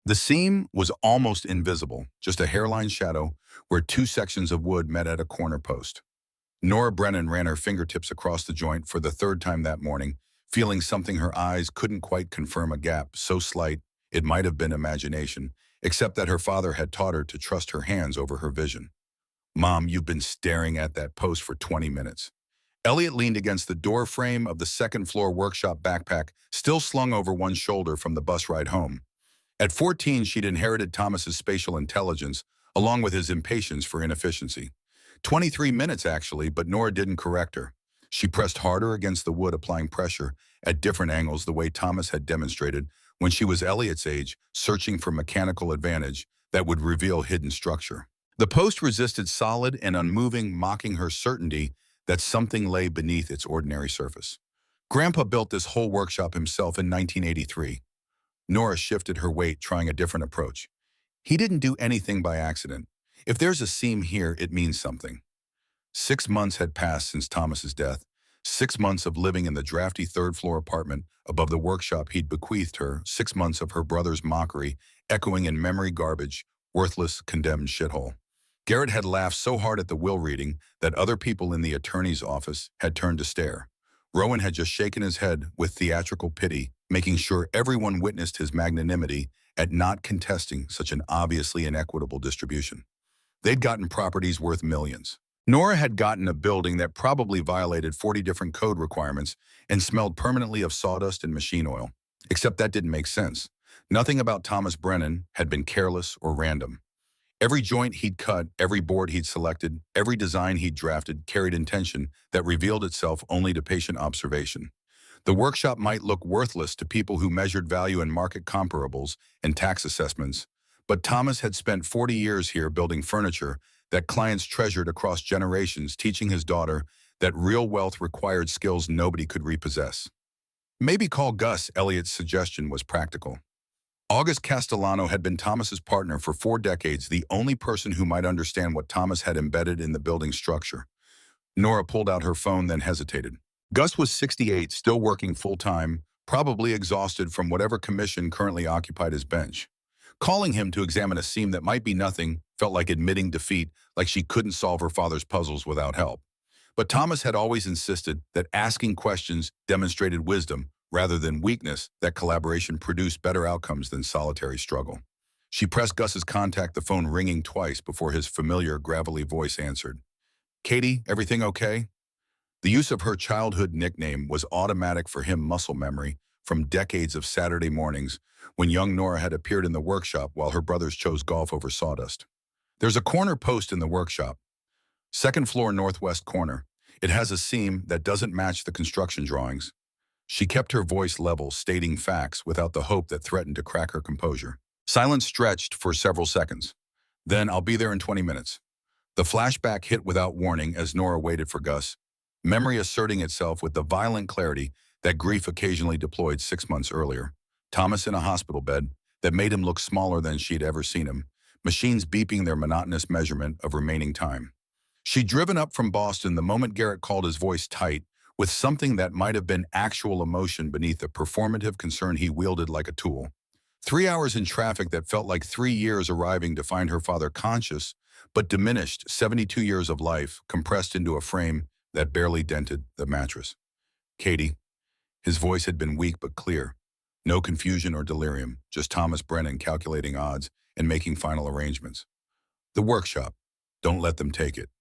The seam was almost invisible, just a hairline shadow where two sections of wood met at a corner post. Nora Brennan ran her fingertips across the joint for the third time that morning, feeling something her eyes couldn't quite confirm, a gap so slight it might have been imagination, except that her father had taught her to trust her hands over her vision. "Mom, you've been staring at that post for 20 minutes. Elliot leaned against the door frame of the second-floor workshop, backpack still slung over one shoulder from the bus ride home. At 14, she'd inherited Thomas's spatial intelligence, along with his impatience for inefficiency. 23 minutes, actually, but Nora didn't correct her. She pressed harder against the wood, applying pressure at different angles the way Thomas had demonstrated when she was Elliot's age, searching for mechanical advantage that would reveal hidden structure. The post resisted, solid and unmoving, mocking her certainty that something lay beneath its ordinary surface. Grandpa built this whole workshop himself in 1983. Nora shifted her weight, trying a different approach. He didn't do anything by accident. If there's a seam here, it means something. 6 months had passed since Thomas's death. 6 months of living in the drafty third-floor apartment above the workshop he'd bequeathed her. 6 months of her brother's mockery, echoing in memory garbage, worthless, condemned shithole. Garrett had laughed so hard at the will reading that other people in the attorney's office had turned to stare. Rowan had just shaken his head with theatrical pity, making sure everyone witnessed his magnanimity at not contesting such an obviously inequitable distribution. They'd gotten properties worth millions. Nora had gotten a building that probably violated 40 different code requirements and smelled permanently of sawdust and machine oil. Except that didn't make sense. Nothing about Thomas Brennan had been careless or random. Every joint he'd cut, every board he'd selected, every design he'd drafted carried intention that revealed itself only to patient observation. The workshop might look worthless to people who measured value in market comparables and tax assessments, but Thomas had spent 40 years here building furniture that clients treasured across generations, teaching his daughter that real wealth required skills nobody could repossess. "Maybe call Gus," Elliot's suggestion was practical. August Castellano had been Thomas's partner for 4 decades, the only person who might understand what Thomas had embedded in the building's structure. Nora pulled out her phone, then hesitated. Gus was 68, still working full-time, probably exhausted from whatever commission currently occupied his bench. Calling him to examine a seam that might be nothing felt like admitting defeat, like she couldn't solve her father's puzzles without help. But Thomas had always insisted that asking questions demonstrated wisdom rather than weakness, that collaboration produced better outcomes than solitary struggle. She pressed Gus's contact, the phone ringing twice before his familiar, gravelly voice answered. "Katie, everything okay?" The use of her childhood nickname was automatic for him, muscle memory from decades of Saturday mornings when young Nora had appeared in the workshop while her brothers chose golf over sawdust. "There's a corner post in the workshop. Second floor northwest corner. It has a seam that doesn't match the construction drawings." She kept her voice level, stating facts without the hope that threatened to crack her composure. Silence stretched for several seconds. Then, "I'll be there in 20 minutes. The flashback hit without warning as Nora waited for Gus, memory asserting itself with the violent clarity that grief occasionally deployed 6 months earlier. Thomas in a hospital bed that made him look smaller than she'd ever seen him, machines beeping their monotonous measurement of remaining time. She'd driven up from Boston the moment Garrett called, his voice tight, with something that might have been actual emotion beneath the performative concern he wielded like a tool. 3 hours in traffic that felt like 3 years arriving to find her father conscious, but diminished, 72 years of life compressed into a frame that barely dented the mattress. "Katie." His voice had been weak but clear. No confusion or delirium, just Thomas Brennan calculating odds and making final arrangements. "The workshop. Don't let them take it."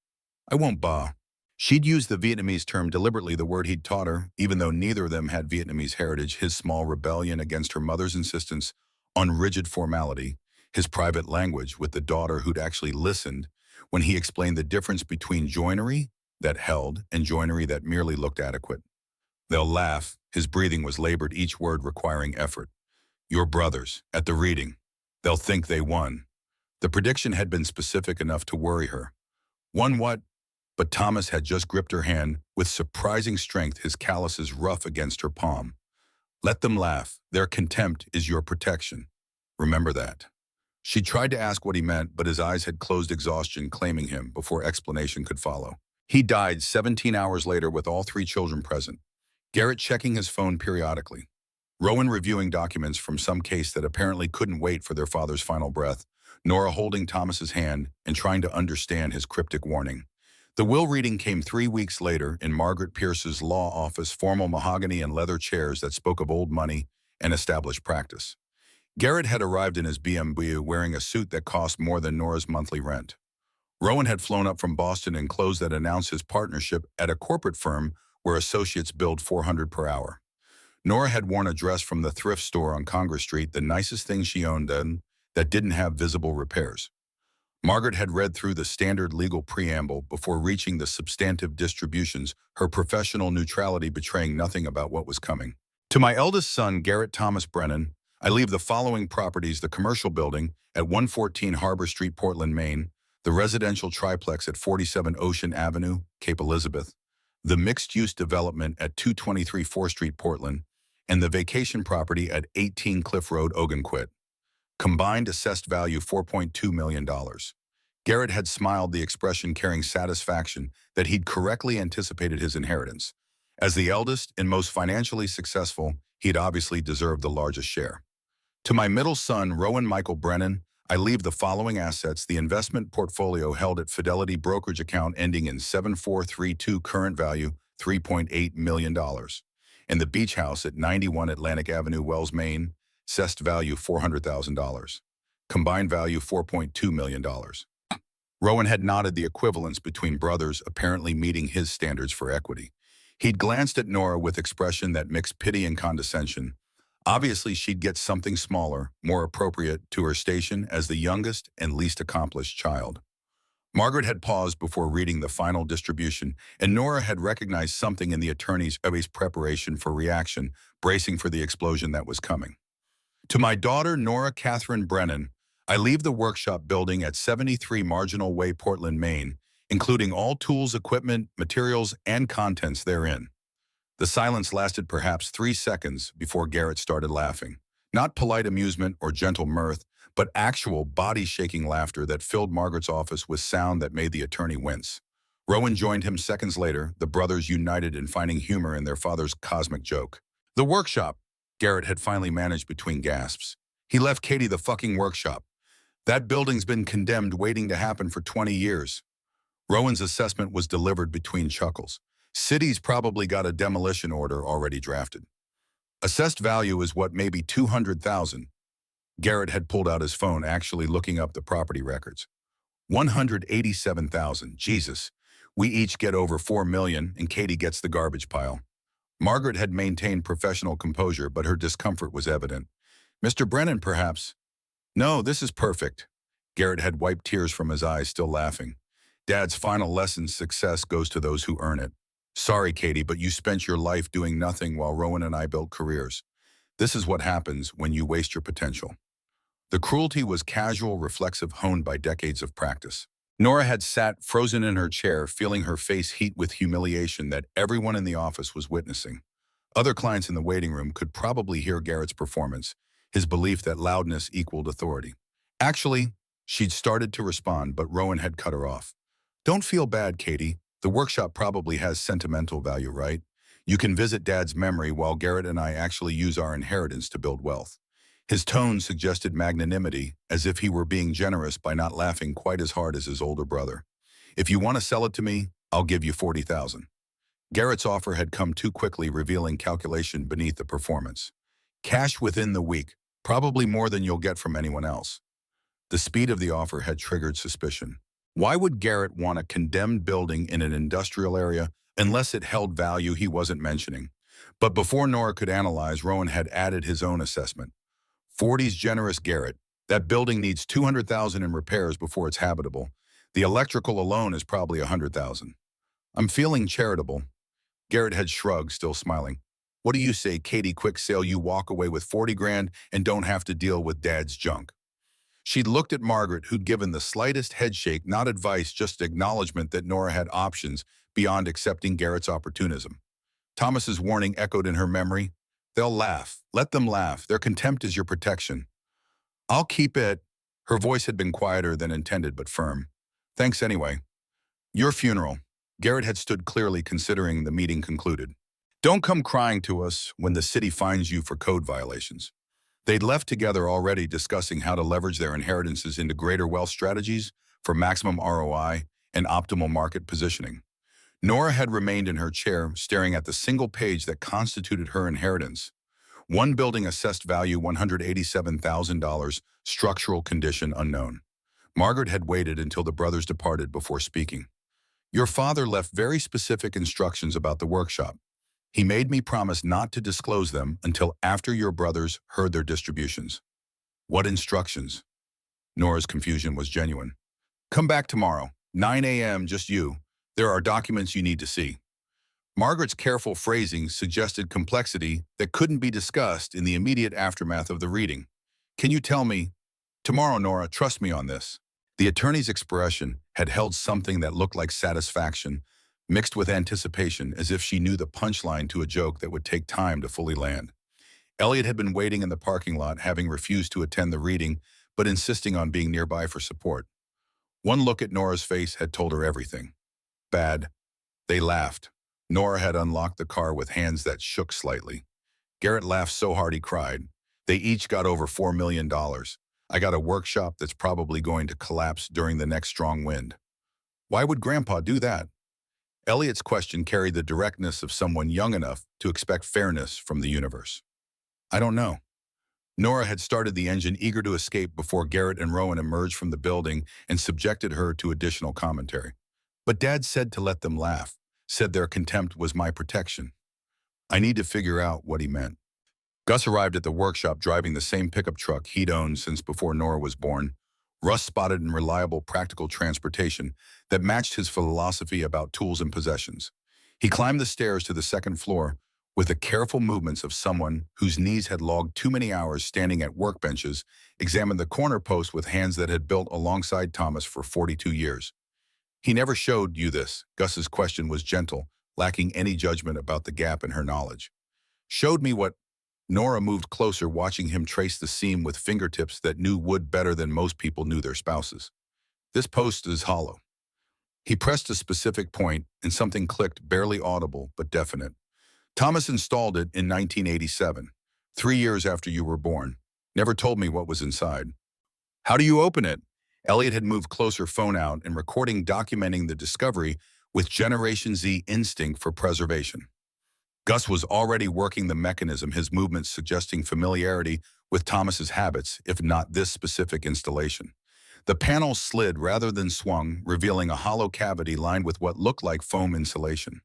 "I won't, ba." She'd used the Vietnamese term deliberately, the word he'd taught her, even though neither of them had Vietnamese heritage. His small rebellion against her mother's insistence on rigid formality, his private language with the daughter who'd actually listened when he explained the difference between joinery that held and joinery that merely looked adequate. "They'll laugh." His breathing was labored, each word requiring effort. "Your brothers, at the reading. They'll think they won." The prediction had been specific enough to worry her. "Won what?" But Thomas had just gripped her hand with surprising strength, his calluses rough against her palm. "Let them laugh. Their contempt is your protection. Remember that." She tried to ask what he meant, but his eyes had closed, exhaustion claiming him before explanation could follow. He died 17 hours later with all 3 children present. Garrett checking his phone periodically. Rowan reviewing documents from some case that apparently couldn't wait for their father's final breath, Nora holding Thomas's hand and trying to understand his cryptic warning. The will reading came 3 weeks later in Margaret Pierce's law office, formal mahogany and leather chairs that spoke of old money and established practice. Garrett had arrived in his BMW wearing a suit that cost more than Nora's monthly rent. Rowan had flown up from Boston in clothes that announced his partnership at a corporate firm where associates billed $400 per hour. Nora had worn a dress from the thrift store on Congress Street, the nicest thing she owned then, that didn't have visible repairs. Margaret had read through the standard legal preamble before reaching the substantive distributions, her professional neutrality betraying nothing about what was coming. To my eldest son, Garrett Thomas Brennan, I leave the following properties: the commercial building at 114 Harbor Street, Portland, Maine, the residential triplex at 47 Ocean Avenue, Cape Elizabeth, the mixed-use development at 223 4th Street, Portland, and the vacation property at 18 Cliff Road, Ogunquit. Combined assessed value $4.2 million. Garrett had smiled, the expression carrying satisfaction that he'd correctly anticipated his inheritance. As the eldest and most financially successful, he'd obviously deserved the largest share. To my middle son, Rowan Michael Brennan, I leave the following assets: the investment portfolio held at Fidelity brokerage account ending in 7432, current value $3.8 million, and the beach house at 91 Atlantic Avenue, Wells, Maine, assessed value $400,000, combined value $4.2 million. Rowan had nodded, the equivalence between brothers apparently meeting his standards for equity. He'd glanced at Nora with expression that mixed pity and condescension. Obviously, she'd get something smaller, more appropriate to her station as the youngest and least accomplished child. Margaret had paused before reading the final distribution, and Nora had recognized something in the attorney's preparation for reaction, bracing for the explosion that was coming. To my daughter, Nora Catherine Brennan, I leave the workshop building at 73 Marginal Way, Portland, Maine, including all tools, equipment, materials, and contents therein. The silence lasted perhaps 3 seconds before Garrett started laughing. Not polite amusement or gentle mirth, but actual body-shaking laughter that filled Margaret's office with sound that made the attorney wince. Rowan joined him seconds later, the brothers united in finding humor in their father's cosmic joke. The workshop, Garrett had finally managed between gasps. He left Katie the fucking workshop. That building's been condemned, waiting to happen for 20 years. Rowan's assessment was delivered between chuckles. City's probably got a demolition order already drafted. Assessed value is what, maybe 200,000. Garrett had pulled out his phone, actually looking up the property records. 187,000. Jesus. We each get over 4 million, and Katie gets the garbage pile. Margaret had maintained professional composure, but her discomfort was evident. Mr. Brennan, perhaps? No, this is perfect. Garrett had wiped tears from his eyes, still laughing. Dad's final lesson: success goes to those who earn it. Sorry, Katie, but you spent your life doing nothing while Rowan and I built careers. This is what happens when you waste your potential. The cruelty was casual, reflexive, honed by decades of practice. Nora had sat frozen in her chair, feeling her face heat with humiliation that everyone in the office was witnessing. Other clients in the waiting room could probably hear Garrett's performance, his belief that loudness equaled authority. Actually, she'd started to respond, but Rowan had cut her off. Don't feel bad, Katie. The workshop probably has sentimental value, right? You can visit Dad's memory while Garrett and I actually use our inheritance to build wealth. His tone suggested magnanimity, as if he were being generous by not laughing quite as hard as his older brother. If you want to sell it to me, I'll give you 40,000. Garrett's offer had come too quickly, revealing calculation beneath the performance. Cash within the week, probably more than you'll get from anyone else. The speed of the offer had triggered suspicion. Why would Garrett want a condemned building in an industrial area unless it held value he wasn't mentioning? But before Nora could analyze, Rowan had added his own assessment. 40's generous, Garrett. That building needs 200,000 in repairs before it's habitable. The electrical alone is probably 100,000. I'm feeling charitable. Garrett had shrugged, still smiling. What do you say, Katie? Quick sale, you walk away with 40 grand and don't have to deal with Dad's junk. She'd looked at Margaret, who'd given the slightest headshake, not advice, just acknowledgement that Nora had options beyond accepting Garrett's opportunism. Thomas's warning echoed in her memory. They'll laugh. Let them laugh. Their contempt is your protection. I'll keep it. Her voice had been quieter than intended, but firm. Thanks anyway. Your funeral. Garrett had stood clearly, considering the meeting concluded. Don't come crying to us when the city fines you for code violations. They'd left together already discussing how to leverage their inheritances into greater wealth strategies for maximum ROI and optimal market positioning. Nora had remained in her chair, staring at the single page that constituted her inheritance. One building assessed value $187,000, structural condition unknown. Margaret had waited until the brothers departed before speaking. Your father left very specific instructions about the workshop. He made me promise not to disclose them until after your brothers heard their distributions. What instructions? Nora's confusion was genuine. Come back tomorrow, 9 a.m., just you. There are documents you need to see. Margaret's careful phrasing suggested complexity that couldn't be discussed in the immediate aftermath of the reading. Can you tell me? Tomorrow, Nora, trust me on this. The attorney's expression had held something that looked like satisfaction, mixed with anticipation, as if she knew the punchline to a joke that would take time to fully land. Elliot had been waiting in the parking lot, having refused to attend the reading, but insisting on being nearby for support. One look at Nora's face had told her everything. Bad. They laughed. Nora had unlocked the car with hands that shook slightly. Garrett laughed so hard he cried. They each got over $4 million. I got a workshop that's probably going to collapse during the next strong wind. Why would Grandpa do that? Elliot's question carried the directness of someone young enough to expect fairness from the universe. I don't know. Nora had started the engine, eager to escape before Garrett and Rowan emerged from the building and subjected her to additional commentary. But Dad said to let them laugh, said their contempt was my protection. I need to figure out what he meant. Gus arrived at the workshop driving the same pickup truck he'd owned since before Nora was born, rust-spotted and reliable practical transportation that matched his philosophy about tools and possessions. He climbed the stairs to the second floor with the careful movements of someone whose knees had logged too many hours standing at workbenches, examined the corner post with hands that had built alongside Thomas for 42 years. He never showed you this. Gus's question was gentle, lacking any judgment about the gap in her knowledge. Showed me what? Nora moved closer, watching him trace the seam with fingertips that knew wood better than most people knew their spouses. This post is hollow. He pressed a specific point, and something clicked, barely audible but definite. Thomas installed it in 1987, 3 years after you were born. Never told me what was inside. How do you open it? Elliot had moved closer, phone out, and recording, documenting the discovery with Generation Z instinct for preservation. Gus was already working the mechanism, his movements suggesting familiarity with Thomas's habits, if not this specific installation. The panel slid rather than swung, revealing a hollow cavity lined with what looked like foam insulation.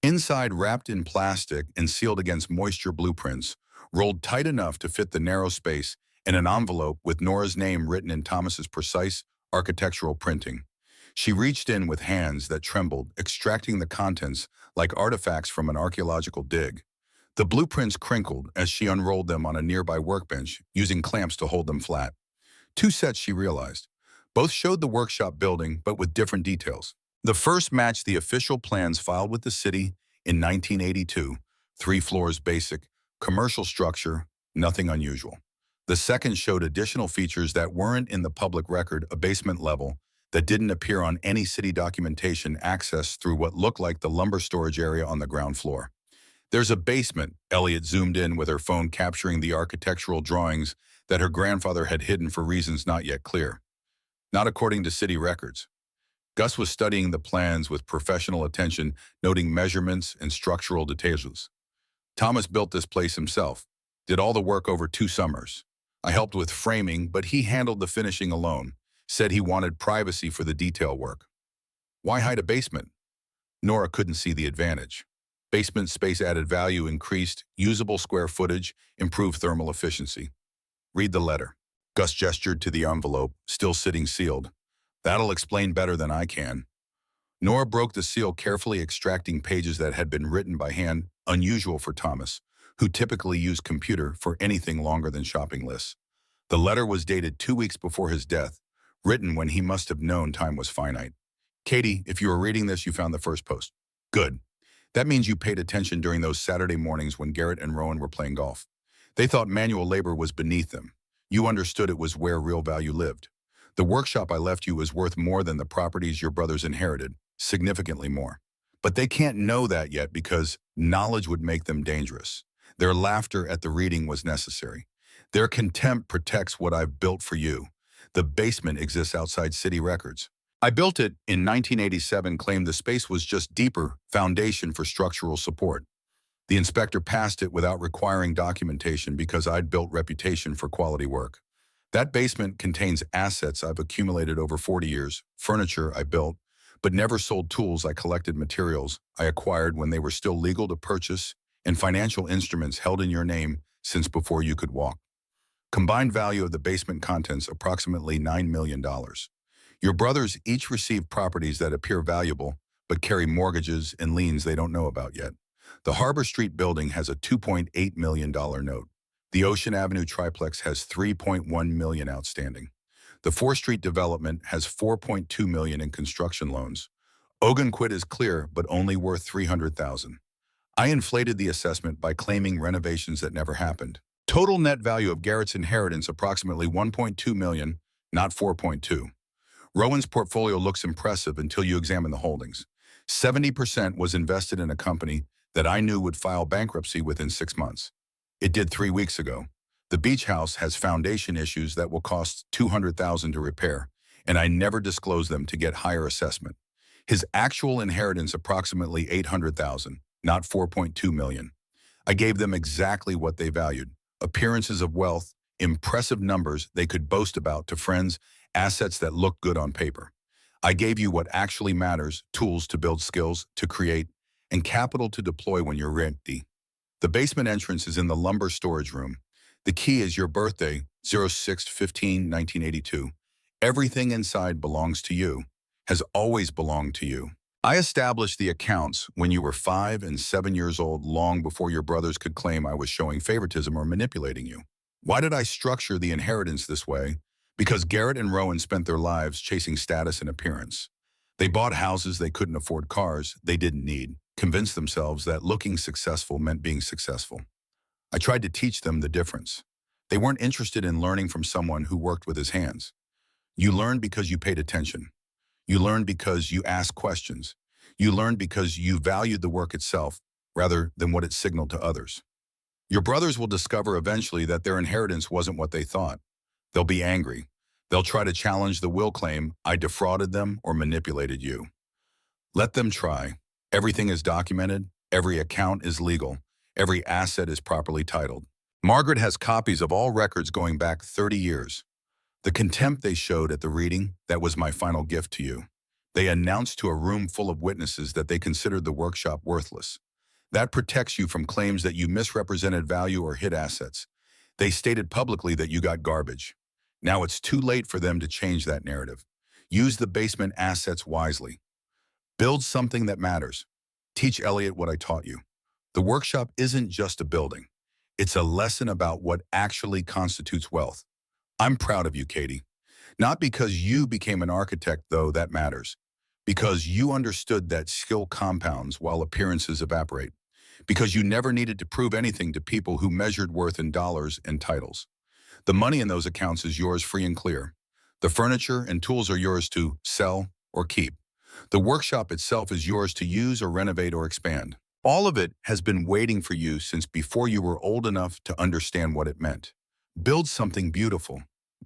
Inside, wrapped in plastic and sealed against moisture, blueprints, rolled tight enough to fit the narrow space, and an envelope with Nora's name written in Thomas's precise architectural printing. She reached in with hands that trembled, extracting the contents like artifacts from an archaeological dig. The blueprints crinkled as she unrolled them on a nearby workbench, using clamps to hold them flat. 2 sets, she realized. Both showed the workshop building, but with different details. The first matched the official plans filed with the city in 1982, 3 floors basic, commercial structure, nothing unusual. The second showed additional features that weren't in the public record, a basement level that didn't appear on any city documentation, accessed through what looked like the lumber storage area on the ground floor. There's a basement, Elliot zoomed in with her phone, capturing the architectural drawings that her grandfather had hidden for reasons not yet clear. Not according to city records. Gus was studying the plans with professional attention, noting measurements and structural details. Thomas built this place himself, did all the work over 2 summers. I helped with framing, but he handled the finishing alone, said he wanted privacy for the detail work. Why hide a basement? Nora couldn't see the advantage. Basement space added value, increased usable square footage, improved thermal efficiency. Read the letter. Gus gestured to the envelope, still sitting sealed. That'll explain better than I can. Nora broke the seal, carefully extracting pages that had been written by hand, unusual for Thomas, who typically used computer for anything longer than shopping lists. The letter was dated 2 weeks before his death, written when he must have known time was finite. Katie, if you were reading this, you found the first post. Good. That means you paid attention during those Saturday mornings when Garrett and Rowan were playing golf. They thought manual labor was beneath them. You understood it was where real value lived. The workshop I left you is worth more than the properties your brothers inherited, significantly more. But they can't know that yet because knowledge would make them dangerous. Their laughter at the reading was necessary. Their contempt protects what I've built for you. The basement exists outside city records. I built it in 1987, claimed the space was just deeper foundation for structural support. The inspector passed it without requiring documentation because I'd built reputation for quality work. That basement contains assets I've accumulated over 40 years, furniture I built, but never sold, tools I collected, materials I acquired when they were still legal to purchase, and financial instruments held in your name since before you could walk. Combined value of the basement contents approximately $9 million. Your brothers each receive properties that appear valuable, but carry mortgages and liens they don't know about yet. The Harbor Street building has a $2.8 million note. The Ocean Avenue triplex has $3.1 million outstanding. The 4th Street development has $4.2 million in construction loans. Ogunquit is clear, but only worth $300,000. I inflated the assessment by claiming renovations that never happened. Total net value of Garrett's inheritance approximately $1.2 million, not $4.2. Rowan's portfolio looks impressive until you examine the holdings. 70% was invested in a company that I knew would file bankruptcy within 6 months. It did 3 weeks ago. The beach house has foundation issues that will cost $200,000 to repair, and I never disclosed them to get higher assessment. His actual inheritance approximately $800,000, not $4.2 million. I gave them exactly what they valued: appearances of wealth, impressive numbers they could boast about to friends, assets that look good on paper. I gave you what actually matters: tools to build, skills to create, and capital to deploy when you're ready. The basement entrance is in the lumber storage room. The key is your birthday, 06/15/1982. Everything inside belongs to you, has always belonged to you. I established the accounts when you were 5 and 7 years old, long before your brothers could claim I was showing favoritism or manipulating you. Why did I structure the inheritance this way? Because Garrett and Rowan spent their lives chasing status and appearance. They bought houses they couldn't afford, cars they didn't need, convinced themselves that looking successful meant being successful. I tried to teach them the difference. They weren't interested in learning from someone who worked with his hands. You learned because you paid attention. You learned because you asked questions. You learned because you valued the work itself rather than what it signaled to others. Your brothers will discover eventually that their inheritance wasn't what they thought. They'll be angry. They'll try to challenge the will, claim I defrauded them or manipulated you. Let them try. Everything is documented. Every account is legal. Every asset is properly titled. Margaret has copies of all records going back 30 years. The contempt they showed at the reading, that was my final gift to you. They announced to a room full of witnesses that they considered the workshop worthless. That protects you from claims that you misrepresented value or hid assets. They stated publicly that you got garbage. Now it's too late for them to change that narrative. Use the basement assets wisely. Build something that matters. Teach Elliot what I taught you. The workshop isn't just a building. It's a lesson about what actually constitutes wealth. I'm proud of you, Katie. Not because you became an architect, though that matters. Because you understood that skill compounds while appearances evaporate. Because you never needed to prove anything to people who measured worth in dollars and titles. The money in those accounts is yours free and clear. The furniture and tools are yours to sell or keep. The workshop itself is yours to use or renovate or expand. All of it has been waiting for you since before you were old enough to understand what it meant. Build something beautiful.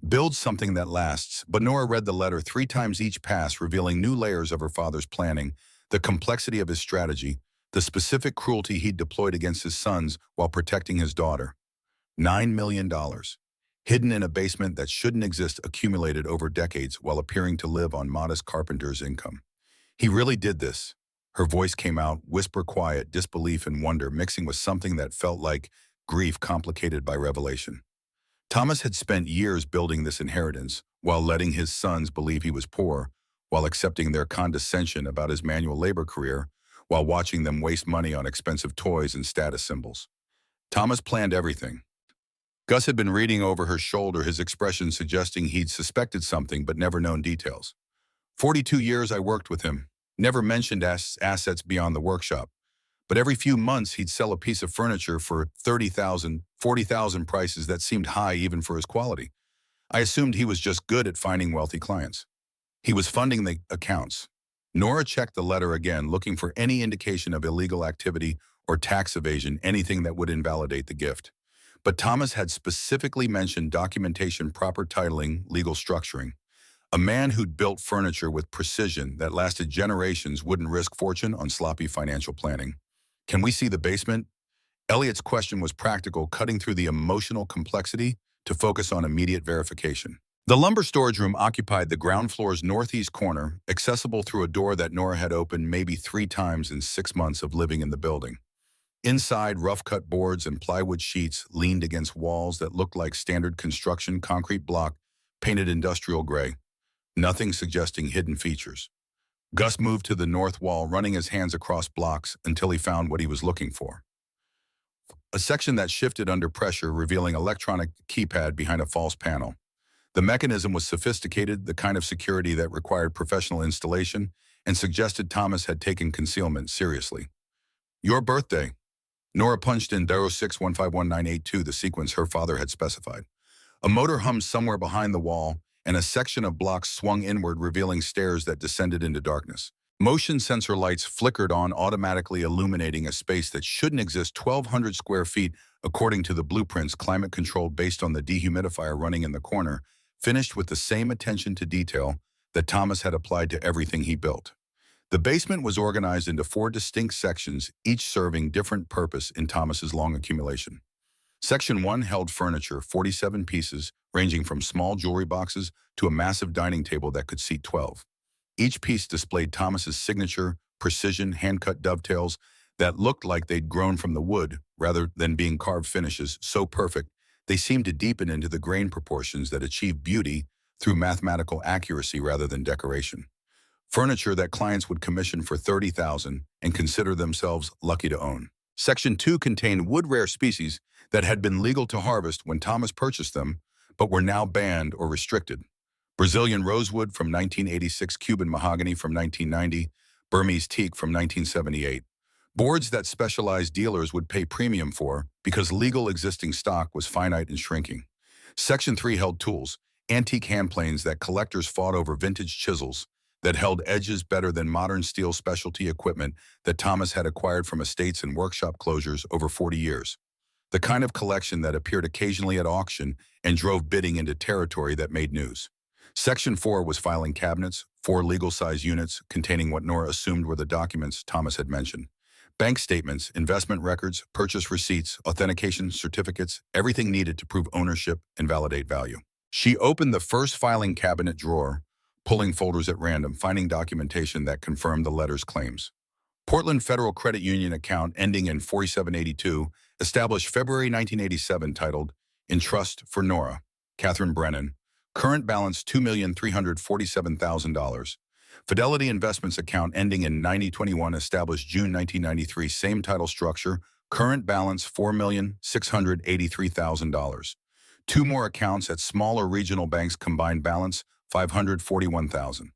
Build something that lasts. But Nora read the letter 3 times each pass, revealing new layers of her father's planning, the complexity of his strategy, the specific cruelty he'd deployed against his sons while protecting his daughter. $9 million. Hidden in a basement that shouldn't exist, accumulated over decades while appearing to live on modest carpenter's income. He really did this. Her voice came out, whisper quiet, disbelief and wonder mixing with something that felt like grief complicated by revelation. Thomas had spent years building this inheritance while letting his sons believe he was poor, while accepting their condescension about his manual labor career, while watching them waste money on expensive toys and status symbols. Thomas planned everything. Gus had been reading over her shoulder, his expression suggesting he'd suspected something but never known details. 42 years I worked with him, never mentioned assets beyond the workshop. But every few months he'd sell a piece of furniture for $30,000, $40,000, prices that seemed high even for his quality. I assumed he was just good at finding wealthy clients. He was funding the accounts. Nora checked the letter again, looking for any indication of illegal activity or tax evasion, anything that would invalidate the gift. But Thomas had specifically mentioned documentation, proper titling, legal structuring. A man who'd built furniture with precision that lasted generations wouldn't risk fortune on sloppy financial planning. Can we see the basement? Elliot's question was practical, cutting through the emotional complexity to focus on immediate verification. The lumber storage room occupied the ground floor's northeast corner, accessible through a door that Nora had opened maybe 3 times in 6 months of living in the building. Inside, rough-cut boards and plywood sheets leaned against walls that looked like standard construction concrete block painted industrial gray, nothing suggesting hidden features. Gus moved to the north wall, running his hands across blocks until he found what he was looking for. A section that shifted under pressure, revealing electronic keypad behind a false panel. The mechanism was sophisticated, the kind of security that required professional installation, and suggested Thomas had taken concealment seriously. Your birthday. Nora punched in 06151982, the sequence her father had specified. A motor hummed somewhere behind the wall, and a section of blocks swung inward, revealing stairs that descended into darkness. Motion sensor lights flickered on, automatically illuminating a space that shouldn't exist. 1,200 square feet, according to the blueprints, climate-controlled based on the dehumidifier running in the corner, finished with the same attention to detail that Thomas had applied to everything he built. The basement was organized into 4 distinct sections, each serving different purpose in Thomas's long accumulation. Section 1 held furniture, 47 pieces, ranging from small jewelry boxes to a massive dining table that could seat 12. Each piece displayed Thomas's signature, precision, hand-cut dovetails that looked like they'd grown from the wood rather than being carved finishes, so perfect they seemed to deepen into the grain proportions that achieved beauty through mathematical accuracy rather than decoration. Furniture that clients would commission for $30,000 and consider themselves lucky to own. Section 2 contained wood-rare species that had been legal to harvest when Thomas purchased them, but were now banned or restricted. Brazilian rosewood from 1986, Cuban mahogany from 1990, Burmese teak from 1978. Boards that specialized dealers would pay premium for because legal existing stock was finite and shrinking. Section 3 held tools, antique hand planes that collectors fought over, vintage chisels that held edges better than modern steel, specialty equipment that Thomas had acquired from estates and workshop closures over 40 years. The kind of collection that appeared occasionally at auction and drove bidding into territory that made news. Section 4 was filing cabinets, 4 legal-size units containing what Nora assumed were the documents Thomas had mentioned. Bank statements, investment records, purchase receipts, authentication certificates, everything needed to prove ownership and validate value. She opened the first filing cabinet drawer, pulling folders at random, finding documentation that confirmed the letter's claims. Portland Federal Credit Union account ending in 4782, established February 1987, titled In Trust for Nora, Catherine Brennan. Current balance $2,347,000. Fidelity Investments account ending in 9021, established June 1993, same title structure. Current balance $4,683,000. 2 more accounts at smaller regional banks, combined balance $541,000.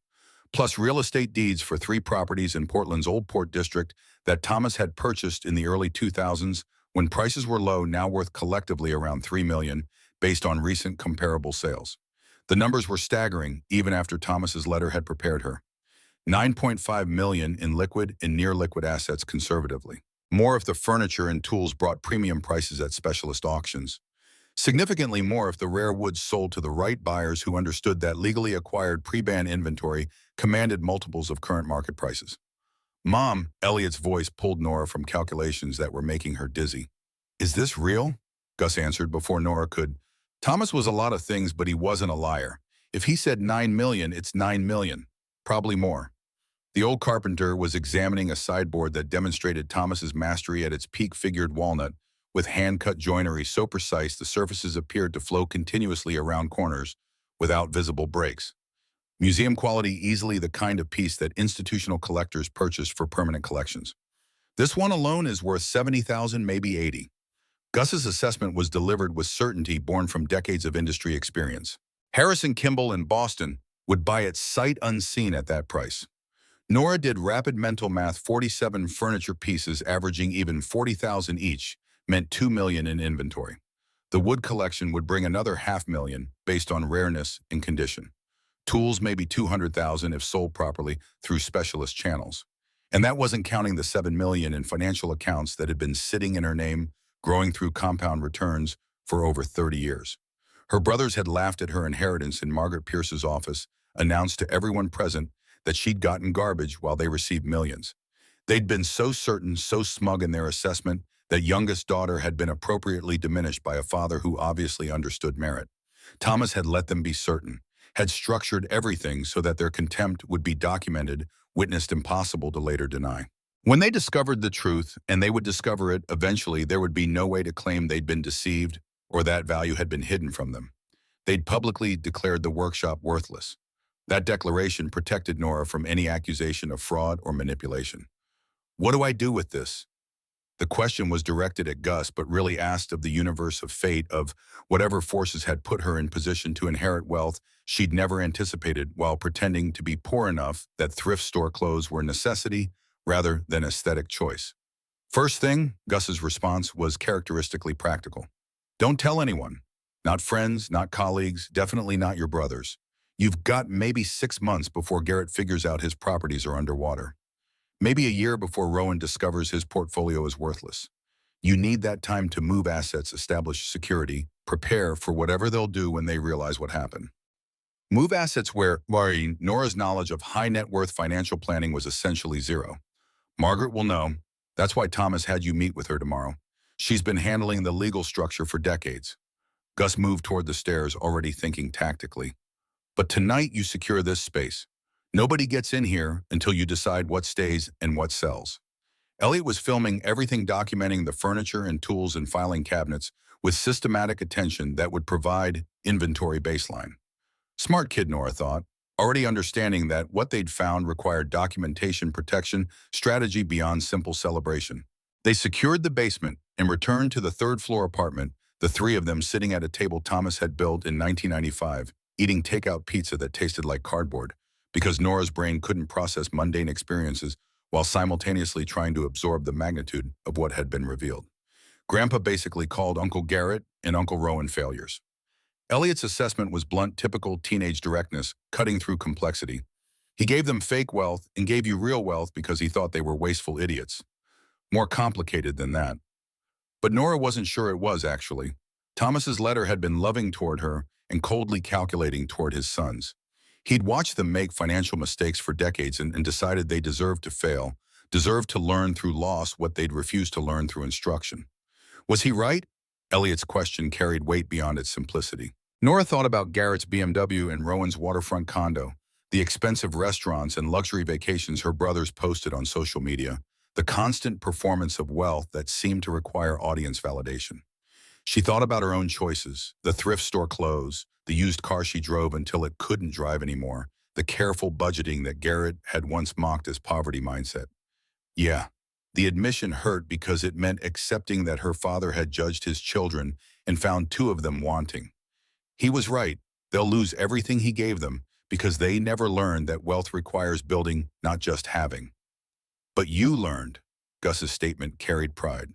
Plus real estate deeds for 3 properties in Portland's Old Port District that Thomas had purchased in the early 2000s when prices were low, now worth collectively around $3 million based on recent comparable sales. The numbers were staggering even after Thomas's letter had prepared her. $9.5 million in liquid and near-liquid assets conservatively. More if the furniture and tools brought premium prices at specialist auctions. Significantly more if the rare woods sold to the right buyers who understood that legally acquired pre-ban inventory commanded multiples of current market prices. Mom, Elliot's voice pulled Nora from calculations that were making her dizzy. Is this real? Gus answered before Nora could. Thomas was a lot of things, but he wasn't a liar. If he said $9 million, it's $9 million. Probably more. The old carpenter was examining a sideboard that demonstrated Thomas's mastery at its peak, figured walnut, with hand-cut joinery so precise the surfaces appeared to flow continuously around corners without visible breaks. Museum quality, easily the kind of piece that institutional collectors purchase for permanent collections. This one alone is worth $70,000, maybe $80,000. Gus's assessment was delivered with certainty born from decades of industry experience. Harrison Kimball in Boston would buy it sight unseen at that price. Nora did rapid mental math. 47 furniture pieces averaging even $40,000 each meant $2 million in inventory. The wood collection would bring another $500,000 based on rareness and condition. Tools maybe 200,000 if sold properly through specialist channels. And that wasn't counting the 7 million in financial accounts that had been sitting in her name, growing through compound returns for over 30 years. Her brothers had laughed at her inheritance in Margaret Pierce's office, announced to everyone present that she'd gotten garbage while they received millions. They'd been so certain, so smug in their assessment, that youngest daughter had been appropriately diminished by a father who obviously understood merit. Thomas had let them be certain, had structured everything so that their contempt would be documented, witnessed impossible to later deny. When they discovered the truth, and they would discover it eventually, there would be no way to claim they'd been deceived or that value had been hidden from them. They'd publicly declared the workshop worthless. That declaration protected Nora from any accusation of fraud or manipulation. What do I do with this? The question was directed at Gus, but really asked of the universe of fate, of whatever forces had put her in position to inherit wealth she'd never anticipated, while pretending to be poor enough that thrift store clothes were necessity rather than aesthetic choice. First thing, Gus's response was characteristically practical. Don't tell anyone. Not friends, not colleagues, definitely not your brothers. You've got maybe 6 months before Garrett figures out his properties are underwater. Maybe a year before Rowan discovers his portfolio is worthless. You need that time to move assets, establish security, prepare for whatever they'll do when they realize what happened. Move assets where, Nora's knowledge of high net worth financial planning was essentially zero. Margaret will know. That's why Thomas had you meet with her tomorrow. She's been handling the legal structure for decades. Gus moved toward the stairs, already thinking tactically. But tonight you secure this space. Nobody gets in here until you decide what stays and what sells. Elliot was filming everything, documenting the furniture and tools and filing cabinets with systematic attention that would provide inventory baseline. Smart kid, Nora thought, already understanding that what they'd found required documentation, protection, strategy beyond simple celebration. They secured the basement and returned to the third-floor apartment, the three of them sitting at a table Thomas had built in 1995, eating takeout pizza that tasted like cardboard, because Nora's brain couldn't process mundane experiences while simultaneously trying to absorb the magnitude of what had been revealed. Grandpa basically called Uncle Garrett and Uncle Rowan failures. Elliot's assessment was blunt, typical teenage directness, cutting through complexity. He gave them fake wealth and gave you real wealth because he thought they were wasteful idiots. More complicated than that. But Nora wasn't sure it was, actually. Thomas's letter had been loving toward her and coldly calculating toward his sons. He'd watched them make financial mistakes for decades and decided they deserved to fail, deserved to learn through loss what they'd refused to learn through instruction. Was he right? Elliot's question carried weight beyond its simplicity. Nora thought about Garrett's BMW and Rowan's waterfront condo, the expensive restaurants and luxury vacations her brothers posted on social media, the constant performance of wealth that seemed to require audience validation. She thought about her own choices, the thrift store clothes, the used car she drove until it couldn't drive anymore, the careful budgeting that Garrett had once mocked as poverty mindset. Yeah, the admission hurt because it meant accepting that her father had judged his children and found two of them wanting. He was right. They'll lose everything he gave them because they never learned that wealth requires building, not just having. But you learned, Gus's statement carried pride.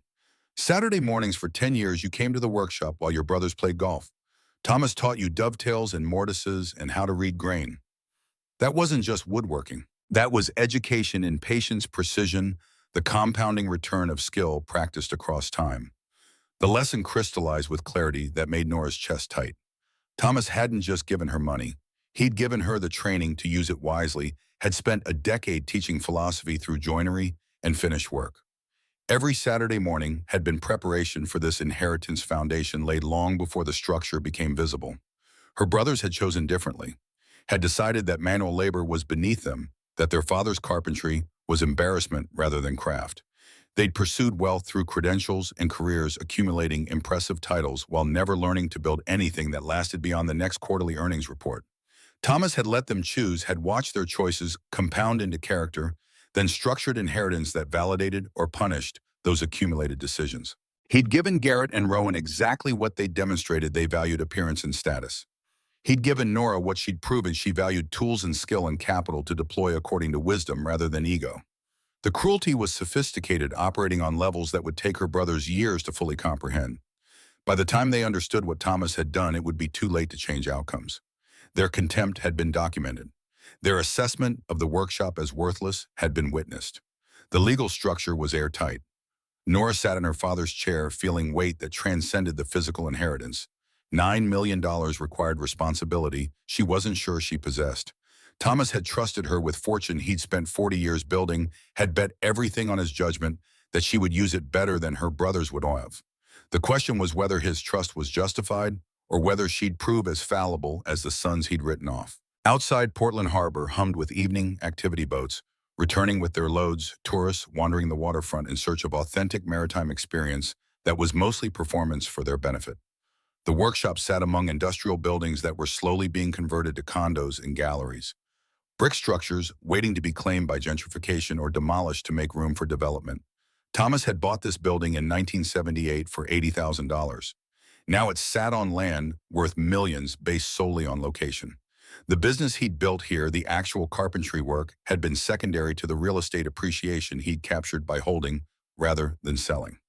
Saturday mornings for 10 years you came to the workshop while your brothers played golf. Thomas taught you dovetails and mortises and how to read grain. That wasn't just woodworking. That was education in patience, precision, the compounding return of skill practiced across time. The lesson crystallized with clarity that made Nora's chest tight. Thomas hadn't just given her money. He'd given her the training to use it wisely, had spent a decade teaching philosophy through joinery and finished work. Every Saturday morning had been preparation for this inheritance foundation laid long before the structure became visible. Her brothers had chosen differently, had decided that manual labor was beneath them, that their father's carpentry was embarrassment rather than craft. They'd pursued wealth through credentials and careers, accumulating impressive titles while never learning to build anything that lasted beyond the next quarterly earnings report. Thomas had let them choose, had watched their choices compound into character, then structured inheritance that validated or punished those accumulated decisions. He'd given Garrett and Rowan exactly what they demonstrated they valued: appearance and status. He'd given Nora what she'd proven she valued: tools and skill and capital to deploy according to wisdom rather than ego. The cruelty was sophisticated, operating on levels that would take her brothers years to fully comprehend. By the time they understood what Thomas had done, it would be too late to change outcomes. Their contempt had been documented. Their assessment of the workshop as worthless had been witnessed. The legal structure was airtight. Nora sat in her father's chair, feeling weight that transcended the physical inheritance. $9 million required responsibility she wasn't sure she possessed. Thomas had trusted her with fortune he'd spent 40 years building, had bet everything on his judgment that she would use it better than her brothers would have. The question was whether his trust was justified or whether she'd prove as fallible as the sons he'd written off. Outside Portland Harbor hummed with evening activity boats, returning with their loads, tourists wandering the waterfront in search of authentic maritime experience that was mostly performance for their benefit. The workshop sat among industrial buildings that were slowly being converted to condos and galleries. Brick structures waiting to be claimed by gentrification or demolished to make room for development. Thomas had bought this building in 1978 for $80,000. Now it sat on land worth millions based solely on location. The business he'd built here, the actual carpentry work, had been secondary to the real estate appreciation he'd captured by holding rather than selling.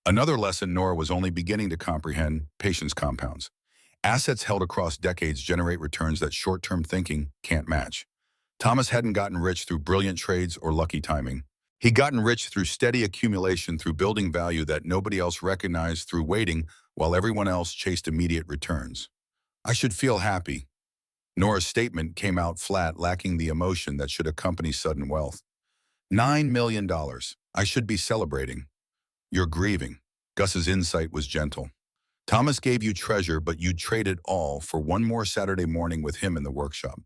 Another lesson Nora was only beginning to comprehend: patience compounds. Assets held across decades generate returns that short-term thinking can't match. Thomas hadn't gotten rich through brilliant trades or lucky timing. He'd gotten rich through steady accumulation, through building value that nobody else recognized, through waiting while everyone else chased immediate returns. "I should feel happy." Nora's statement came out flat, lacking the emotion that should accompany sudden wealth. $9 million. I should be celebrating. You're grieving. Gus's insight was gentle. Thomas gave you treasure, but you'd trade it all for one more Saturday morning with him in the workshop.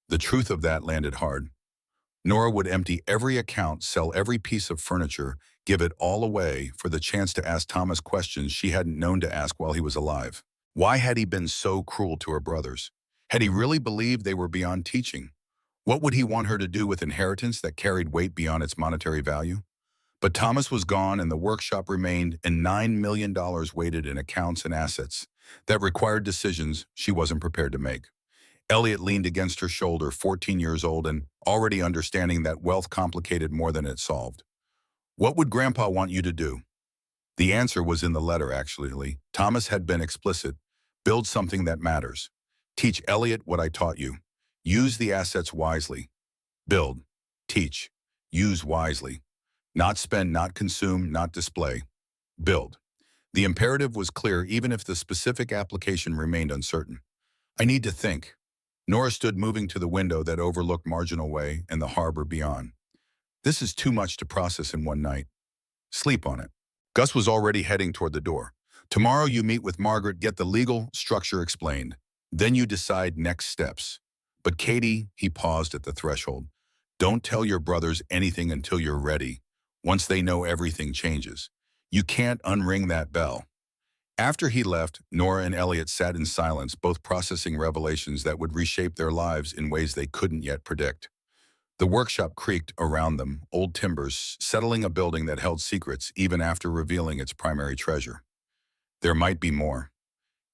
The truth of that landed hard. Nora would empty every account, sell every piece of furniture, give it all away for the chance to ask Thomas questions she hadn't known to ask while he was alive. Why had he been so cruel to her brothers? Had he really believed they were beyond teaching? What would he want her to do with inheritance that carried weight beyond its monetary value? But Thomas was gone and the workshop remained, and $9 million waited in accounts and assets that required decisions she wasn't prepared to make. Elliot leaned against her shoulder, 14 years old and already understanding that wealth complicated more than it solved. "What would Grandpa want you to do?" The answer was in the letter, actually. Thomas had been explicit. "Build something that matters. Teach Elliot what I taught you. Use the assets wisely. Build, teach, use wisely. Not spend, not consume, not display. Build." The imperative was clear, even if the specific application remained uncertain. "I need to think." Nora stood, moving to the window that overlooked Marginal Way and the harbor beyond. "This is too much to process in one night. Sleep on it." Gus was already heading toward the door. "Tomorrow you meet with Margaret, get the legal structure explained. Then you decide next steps. But Katie," he paused at the threshold, "don't tell your brothers anything until you're ready. Once they know, everything changes. You can't unring that bell." After he left, Nora and Elliot sat in silence, both processing revelations that would reshape their lives in ways they couldn't yet predict. The workshop creaked around them, old timbers settling a building that held secrets even after revealing its primary treasure. There might be more.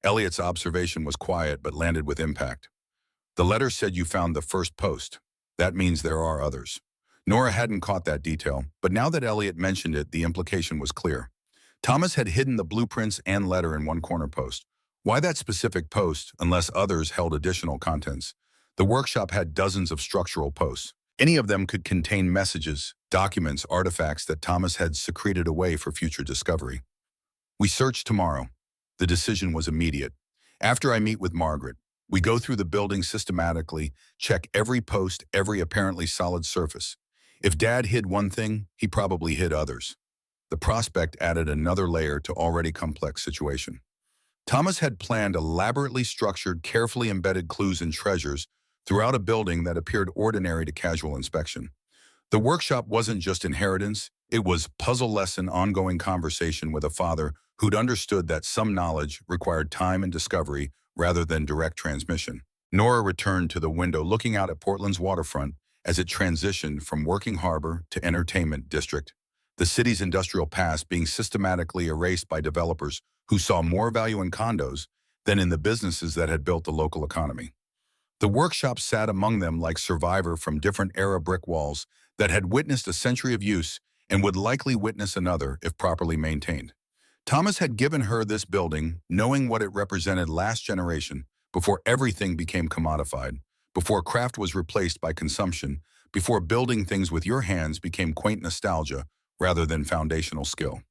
Elliot's observation was quiet but landed with impact. "The letter said you found the first post. That means there are others." Nora hadn't caught that detail, but now that Elliot mentioned it, the implication was clear. Thomas had hidden the blueprints and letter in one corner post. Why that specific post, unless others held additional contents? The workshop had dozens of structural posts. Any of them could contain messages, documents, artifacts that Thomas had secreted away for future discovery. "We search tomorrow." The decision was immediate. "After I meet with Margaret, we go through the building systematically, check every post, every apparently solid surface. If Dad hid one thing, he probably hid others." The prospect added another layer to already complex situation. Thomas had planned elaborately structured, carefully embedded clues and treasures throughout a building that appeared ordinary to casual inspection. The workshop wasn't just inheritance, it was puzzle lesson, ongoing conversation with a father who'd understood that some knowledge required time and discovery rather than direct transmission. Nora returned to the window, looking out at Portland's waterfront as it transitioned from working harbor to entertainment district, the city's industrial past being systematically erased by developers who saw more value in condos than in the businesses that had built the local economy. The workshop sat among them like survivor from different era brick walls that had witnessed a century of use and would likely witness another if properly maintained. Thomas had given her this building, knowing what it represented last generation, before everything became commodified, before craft was replaced by consumption, before building things with your hands became quaint nostalgia rather than foundational skill.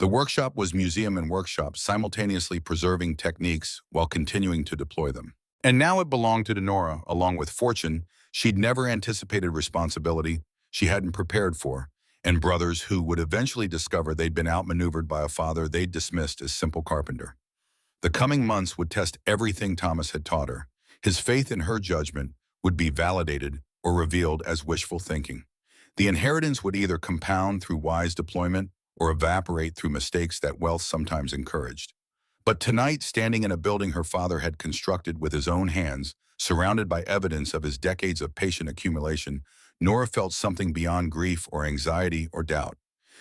The workshop was museum and workshop, simultaneously preserving techniques while continuing to deploy them. And now it belonged to Denora, along with fortune she'd never anticipated, responsibility she hadn't prepared for, and brothers who would eventually discover they'd been outmaneuvered by a father they'd dismissed as simple carpenter. The coming months would test everything Thomas had taught her. His faith in her judgment would be validated or revealed as wishful thinking. The inheritance would either compound through wise deployment or evaporate through mistakes that wealth sometimes encouraged. But tonight, standing in a building her father had constructed with his own hands, surrounded by evidence of his decades of patient accumulation, Nora felt something beyond grief or anxiety or doubt.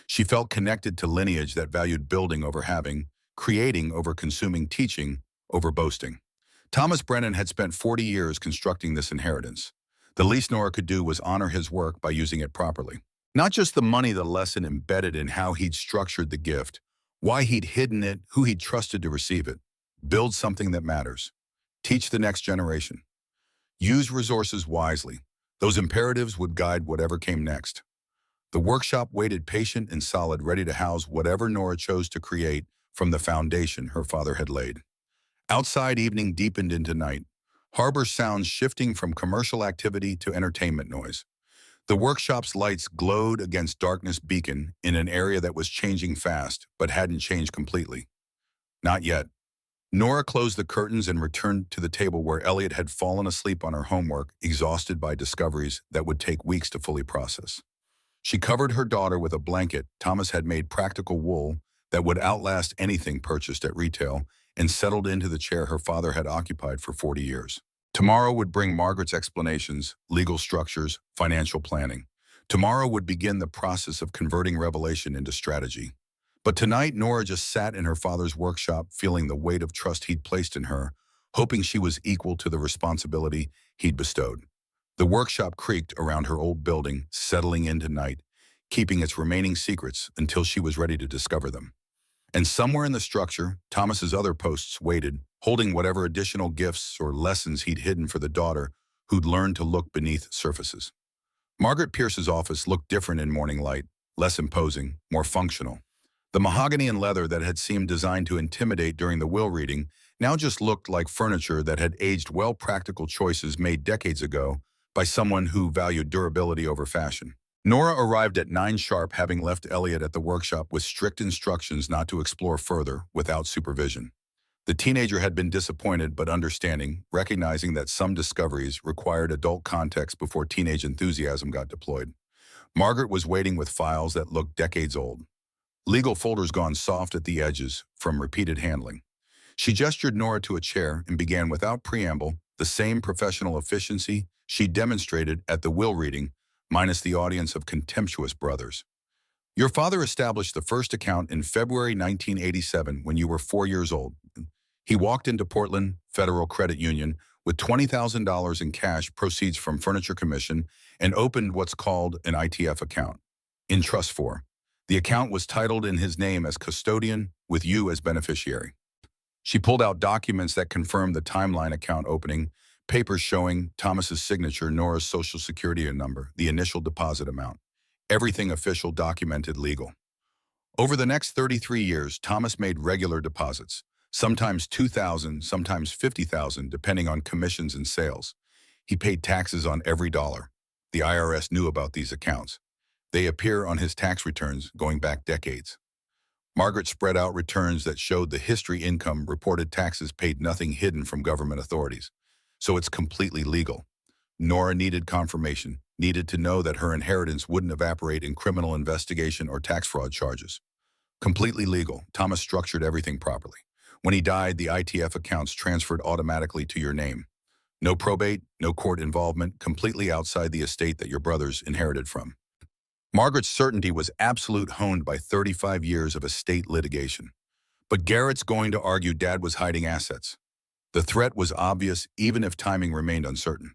She felt connected to lineage that valued building over having, creating over consuming, teaching over boasting. Thomas Brennan had spent 40 years constructing this inheritance. The least Nora could do was honor his work by using it properly. Not just the money, the lesson embedded in how he'd structured the gift, why he'd hidden it, who he'd trusted to receive it. Build something that matters. Teach the next generation. Use resources wisely. Those imperatives would guide whatever came next. The workshop waited patient and solid, ready to house whatever Nora chose to create from the foundation her father had laid. Outside, evening deepened into night. Harbor sounds shifting from commercial activity to entertainment noise. The workshop's lights glowed against darkness beacon in an area that was changing fast, but hadn't changed completely. Not yet. Nora closed the curtains and returned to the table where Elliot had fallen asleep on her homework, exhausted by discoveries that would take weeks to fully process. She covered her daughter with a blanket Thomas had made practical wool that would outlast anything purchased at retail, and settled into the chair her father had occupied for 40 years. Tomorrow would bring Margaret's explanations, legal structures, financial planning. Tomorrow would begin the process of converting revelation into strategy. But tonight, Nora just sat in her father's workshop, feeling the weight of trust he'd placed in her, hoping she was equal to the responsibility he'd bestowed. The workshop creaked around her old building, settling into night, keeping its remaining secrets until she was ready to discover them. And somewhere in the structure, Thomas's other posts waited, holding whatever additional gifts or lessons he'd hidden for the daughter who'd learned to look beneath surfaces. Margaret Pierce's office looked different in morning light, less imposing, more functional. The mahogany and leather that had seemed designed to intimidate during the will reading now just looked like furniture that had aged well, practical choices made decades ago by someone who valued durability over fashion. Nora arrived at 9 sharp, having left Elliot at the workshop with strict instructions not to explore further without supervision. The teenager had been disappointed but understanding, recognizing that some discoveries required adult context before teenage enthusiasm got deployed. Margaret was waiting with files that looked decades old. Legal folders gone soft at the edges from repeated handling. She gestured Nora to a chair and began without preamble, the same professional efficiency she demonstrated at the will reading, minus the audience of contemptuous brothers. Your father established the first account in February 1987 when you were 4 years old. He walked into Portland Federal Credit Union with $20,000 in cash proceeds from furniture commission and opened what's called an ITF account, in trust for. The account was titled in his name as custodian, with you as beneficiary. She pulled out documents that confirmed the timeline account opening, papers showing Thomas's signature, Nora's social security number, the initial deposit amount. Everything official, documented, legal. Over the next 33 years, Thomas made regular deposits, sometimes $2,000, sometimes $50,000, depending on commissions and sales. He paid taxes on every dollar. The IRS knew about these accounts. They appear on his tax returns going back decades. Margaret spread out returns that showed the history income, reported taxes paid, nothing hidden from government authorities. So it's completely legal. Nora needed confirmation, needed to know that her inheritance wouldn't evaporate in criminal investigation or tax fraud charges. Completely legal. Thomas structured everything properly. When he died, the ITF accounts transferred automatically to your name. No probate, no court involvement, completely outside the estate that your brothers inherited from. Margaret's certainty was absolute, honed by 35 years of estate litigation. But Garrett's going to argue Dad was hiding assets. The threat was obvious, even if timing remained uncertain.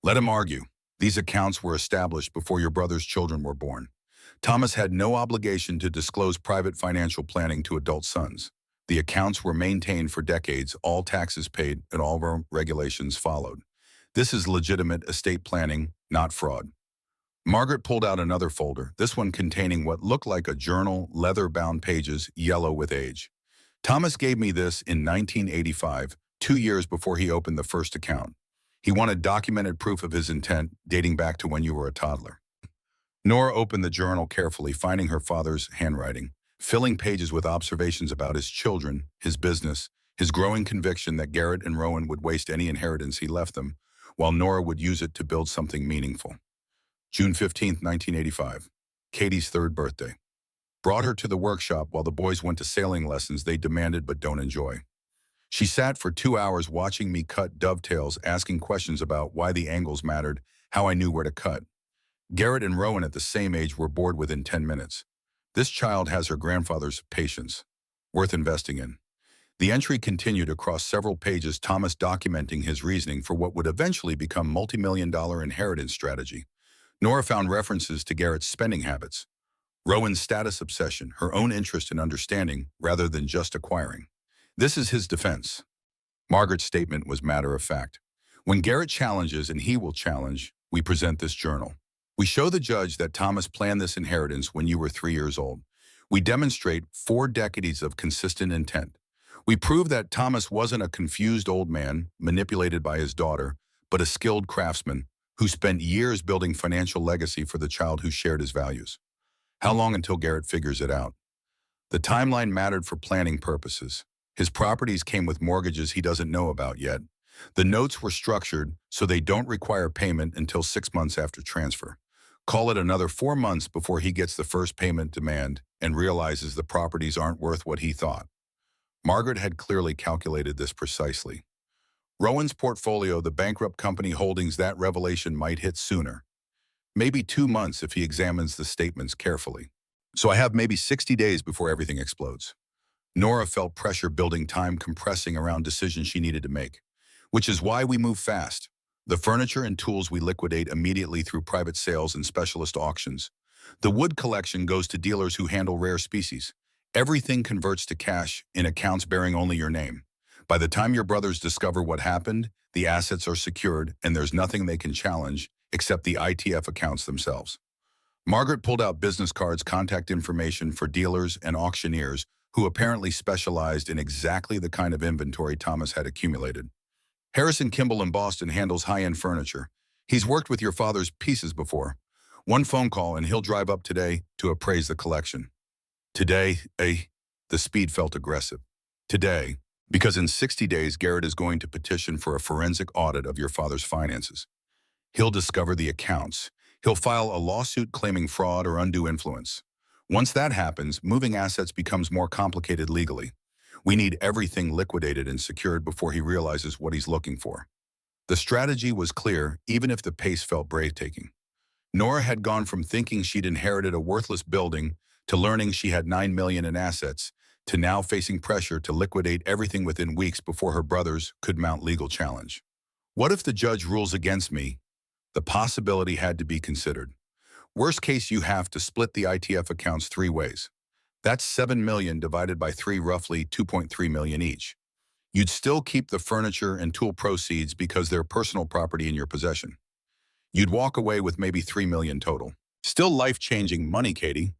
Let him argue. These accounts were established before your brother's children were born. Thomas had no obligation to disclose private financial planning to adult sons. The accounts were maintained for decades, all taxes paid, and all regulations followed. This is legitimate estate planning, not fraud. Margaret pulled out another folder, this one containing what looked like a journal, leather-bound pages, yellow with age. Thomas gave me this in 1985, 2 years before he opened the first account. He wanted documented proof of his intent, dating back to when you were a toddler. Nora opened the journal carefully, finding her father's handwriting, filling pages with observations about his children, his business, his growing conviction that Garrett and Rowan would waste any inheritance he left them, while Nora would use it to build something meaningful. June 15, 1985, Katie's third birthday. Brought her to the workshop while the boys went to sailing lessons they demanded but don't enjoy. She sat for 2 hours watching me cut dovetails, asking questions about why the angles mattered, how I knew where to cut. Garrett and Rowan at the same age were bored within 10 minutes. This child has her grandfather's patience, worth investing in. The entry continued across several pages, Thomas documenting his reasoning for what would eventually become multi-million-dollar inheritance strategy. Nora found references to Garrett's spending habits, Rowan's status obsession, her own interest in understanding rather than just acquiring. This is his defense. Margaret's statement was matter of fact. When Garrett challenges, and he will challenge, we present this journal. We show the judge that Thomas planned this inheritance when you were 3 years old. We demonstrate 4 decades of consistent intent. We prove that Thomas wasn't a confused old man manipulated by his daughter, but a skilled craftsman who spent years building financial legacy for the child who shared his values. How long until Garrett figures it out? The timeline mattered for planning purposes. His properties came with mortgages he doesn't know about yet. The notes were structured so they don't require payment until 6 months after transfer. Call it another 4 months before he gets the first payment demand and realizes the properties aren't worth what he thought. Margaret had clearly calculated this precisely. Rowan's portfolio, the bankrupt company holdings, that revelation might hit sooner. Maybe 2 months if he examines the statements carefully. So I have maybe 60 days before everything explodes. Nora felt pressure building, time compressing around decisions she needed to make, which is why we move fast. The furniture and tools we liquidate immediately through private sales and specialist auctions. The wood collection goes to dealers who handle rare species. Everything converts to cash in accounts bearing only your name. By the time your brothers discover what happened, the assets are secured and there's nothing they can challenge except the ITF accounts themselves. Margaret pulled out business cards, contact information for dealers and auctioneers who apparently specialized in exactly the kind of inventory Thomas had accumulated. Harrison Kimball in Boston handles high-end furniture. He's worked with your father's pieces before. One phone call and he'll drive up today to appraise the collection. Today, the speed felt aggressive. Today, because in 60 days, Garrett is going to petition for a forensic audit of your father's finances. He'll discover the accounts. He'll file a lawsuit claiming fraud or undue influence. Once that happens, moving assets becomes more complicated legally. We need everything liquidated and secured before he realizes what he's looking for. The strategy was clear, even if the pace felt breathtaking. Nora had gone from thinking she'd inherited a worthless building to learning she had $9 million in assets, to now facing pressure to liquidate everything within weeks before her brothers could mount legal challenge. What if the judge rules against me? The possibility had to be considered. Worst case, you have to split the ITF accounts 3 ways. That's $7 million divided by 3, roughly $2.3 million each. You'd still keep the furniture and tool proceeds because they're personal property in your possession. You'd walk away with maybe $3 million total. Still life-changing money, Katie.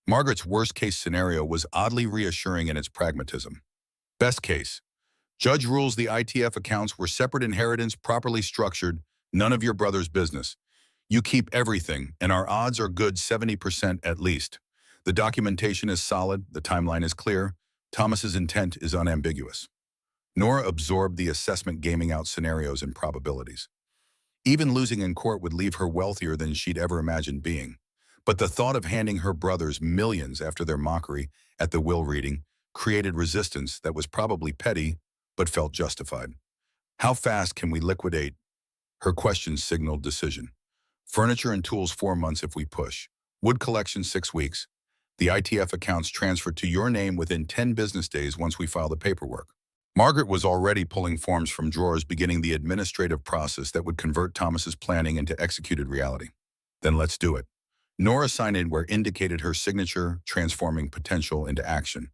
Margaret's worst-case scenario was oddly reassuring in its pragmatism. Best case, judge rules the ITF accounts were separate inheritance, properly structured, none of your brother's business. You keep everything, and our odds are good 70% at least. The documentation is solid, the timeline is clear, Thomas's intent is unambiguous. Nora absorbed the assessment, gaming out scenarios and probabilities. Even losing in court would leave her wealthier than she'd ever imagined being. But the thought of handing her brothers millions after their mockery at the will reading created resistance that was probably petty, but felt justified. How fast can we liquidate? Her question signaled decision. Furniture and tools 4 months if we push. Wood collection 6 weeks. The ITF accounts transferred to your name within 10 business days once we file the paperwork. Margaret was already pulling forms from drawers, beginning the administrative process that would convert Thomas's planning into executed reality. Then let's do it. Nora signed in where indicated her signature, transforming potential into action.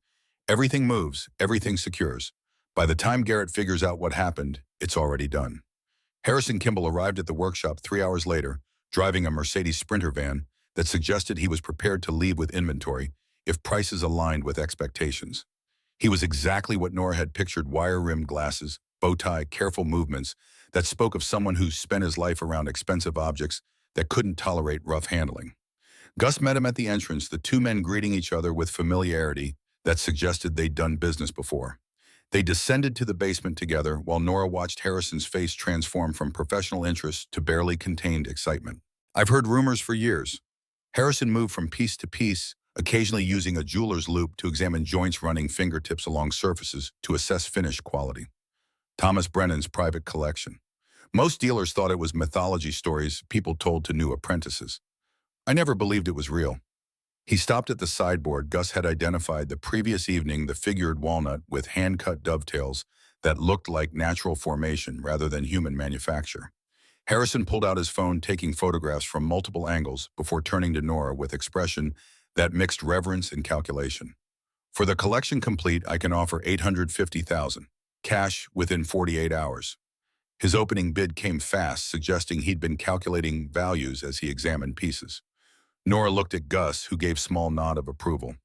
Everything moves, everything secures. By the time Garrett figures out what happened, it's already done. Harrison Kimball arrived at the workshop 3 hours later, driving a Mercedes Sprinter van that suggested he was prepared to leave with inventory if prices aligned with expectations. He was exactly what Nora had pictured: wire-rimmed glasses, bow tie, careful movements that spoke of someone who spent his life around expensive objects that couldn't tolerate rough handling. Gus met him at the entrance, the two men greeting each other with familiarity that suggested they'd done business before. They descended to the basement together while Nora watched Harrison's face transform from professional interest to barely contained excitement. "I've heard rumors for years." Harrison moved from piece to piece, occasionally using a jeweler's loupe to examine joints, running fingertips along surfaces to assess finish quality. Thomas Brennan's private collection. Most dealers thought it was mythology stories people told to new apprentices. I never believed it was real. He stopped at the sideboard Gus had identified the previous evening, the figured walnut with hand-cut dovetails that looked like natural formation rather than human manufacture. Harrison pulled out his phone, taking photographs from multiple angles before turning to Nora with expression that mixed reverence and calculation. "For the collection complete, I can offer $850,000, cash within 48 hours. His opening bid came fast, suggesting he'd been calculating values as he examined pieces. Nora looked at Gus, who gave small nod of approval.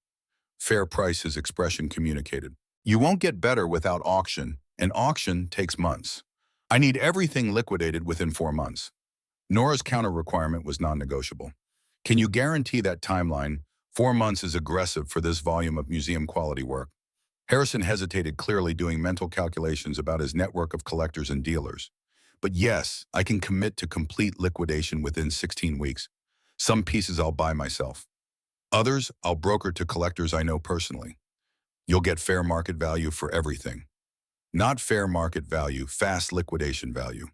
"Fair price," his expression communicated. "You won't get better without auction, and auction takes months. I need everything liquidated within 4 months. Nora's counter requirement was non-negotiable. "Can you guarantee that timeline? 4 months is aggressive for this volume of museum-quality work." Harrison hesitated, clearly doing mental calculations about his network of collectors and dealers. "But yes, I can commit to complete liquidation within 16 weeks. Some pieces I'll buy myself. Others I'll broker to collectors I know personally. You'll get fair market value for everything. Not fair market value, fast liquidation value."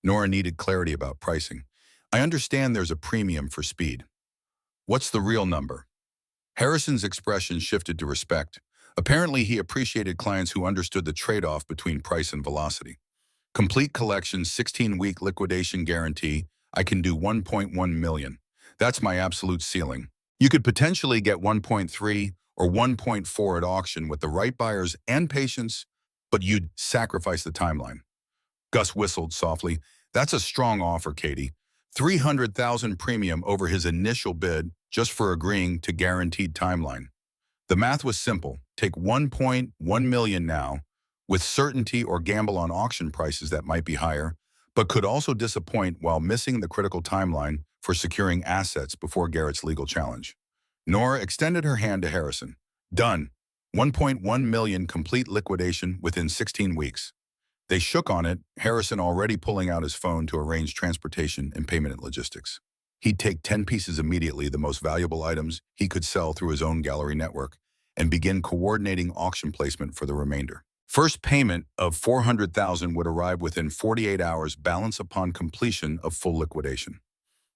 Nora needed clarity about pricing. "I understand there's a premium for speed. What's the real number?" Harrison's expression shifted to respect. Apparently, he appreciated clients who understood the trade-off between price and velocity. "Complete collection, 16-week liquidation guarantee. I can do 1.1 million. That's my absolute ceiling. You could potentially get 1.3 or 1.4 at auction with the right buyers and patience, but you'd sacrifice the timeline." Gus whistled softly. "That's a strong offer, Katie. 300,000 premium over his initial bid just for agreeing to guaranteed timeline." The math was simple. Take 1.1 million now, with certainty, or gamble on auction prices that might be higher, but could also disappoint while missing the critical timeline for securing assets before Garrett's legal challenge. Nora extended her hand to Harrison. "Done. 1.1 million complete liquidation within 16 weeks. They shook on it, Harrison already pulling out his phone to arrange transportation and payment logistics. He'd take 10 pieces immediately, the most valuable items he could sell through his own gallery network, and begin coordinating auction placement for the remainder. First payment of 400,000 would arrive within 48 hours, balance upon completion of full liquidation.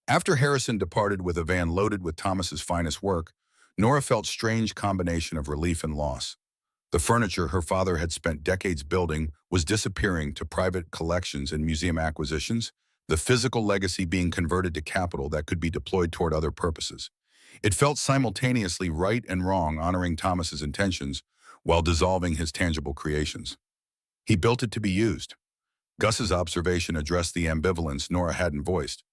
After Harrison departed with a van loaded with Thomas's finest work, Nora felt strange combination of relief and loss. The furniture her father had spent decades building was disappearing to private collections and museum acquisitions, the physical legacy being converted to capital that could be deployed toward other purposes. It felt simultaneously right and wrong, honoring Thomas's intentions while dissolving his tangible creations. He built it to be used. Gus's observation addressed the ambivalence Nora hadn't voiced.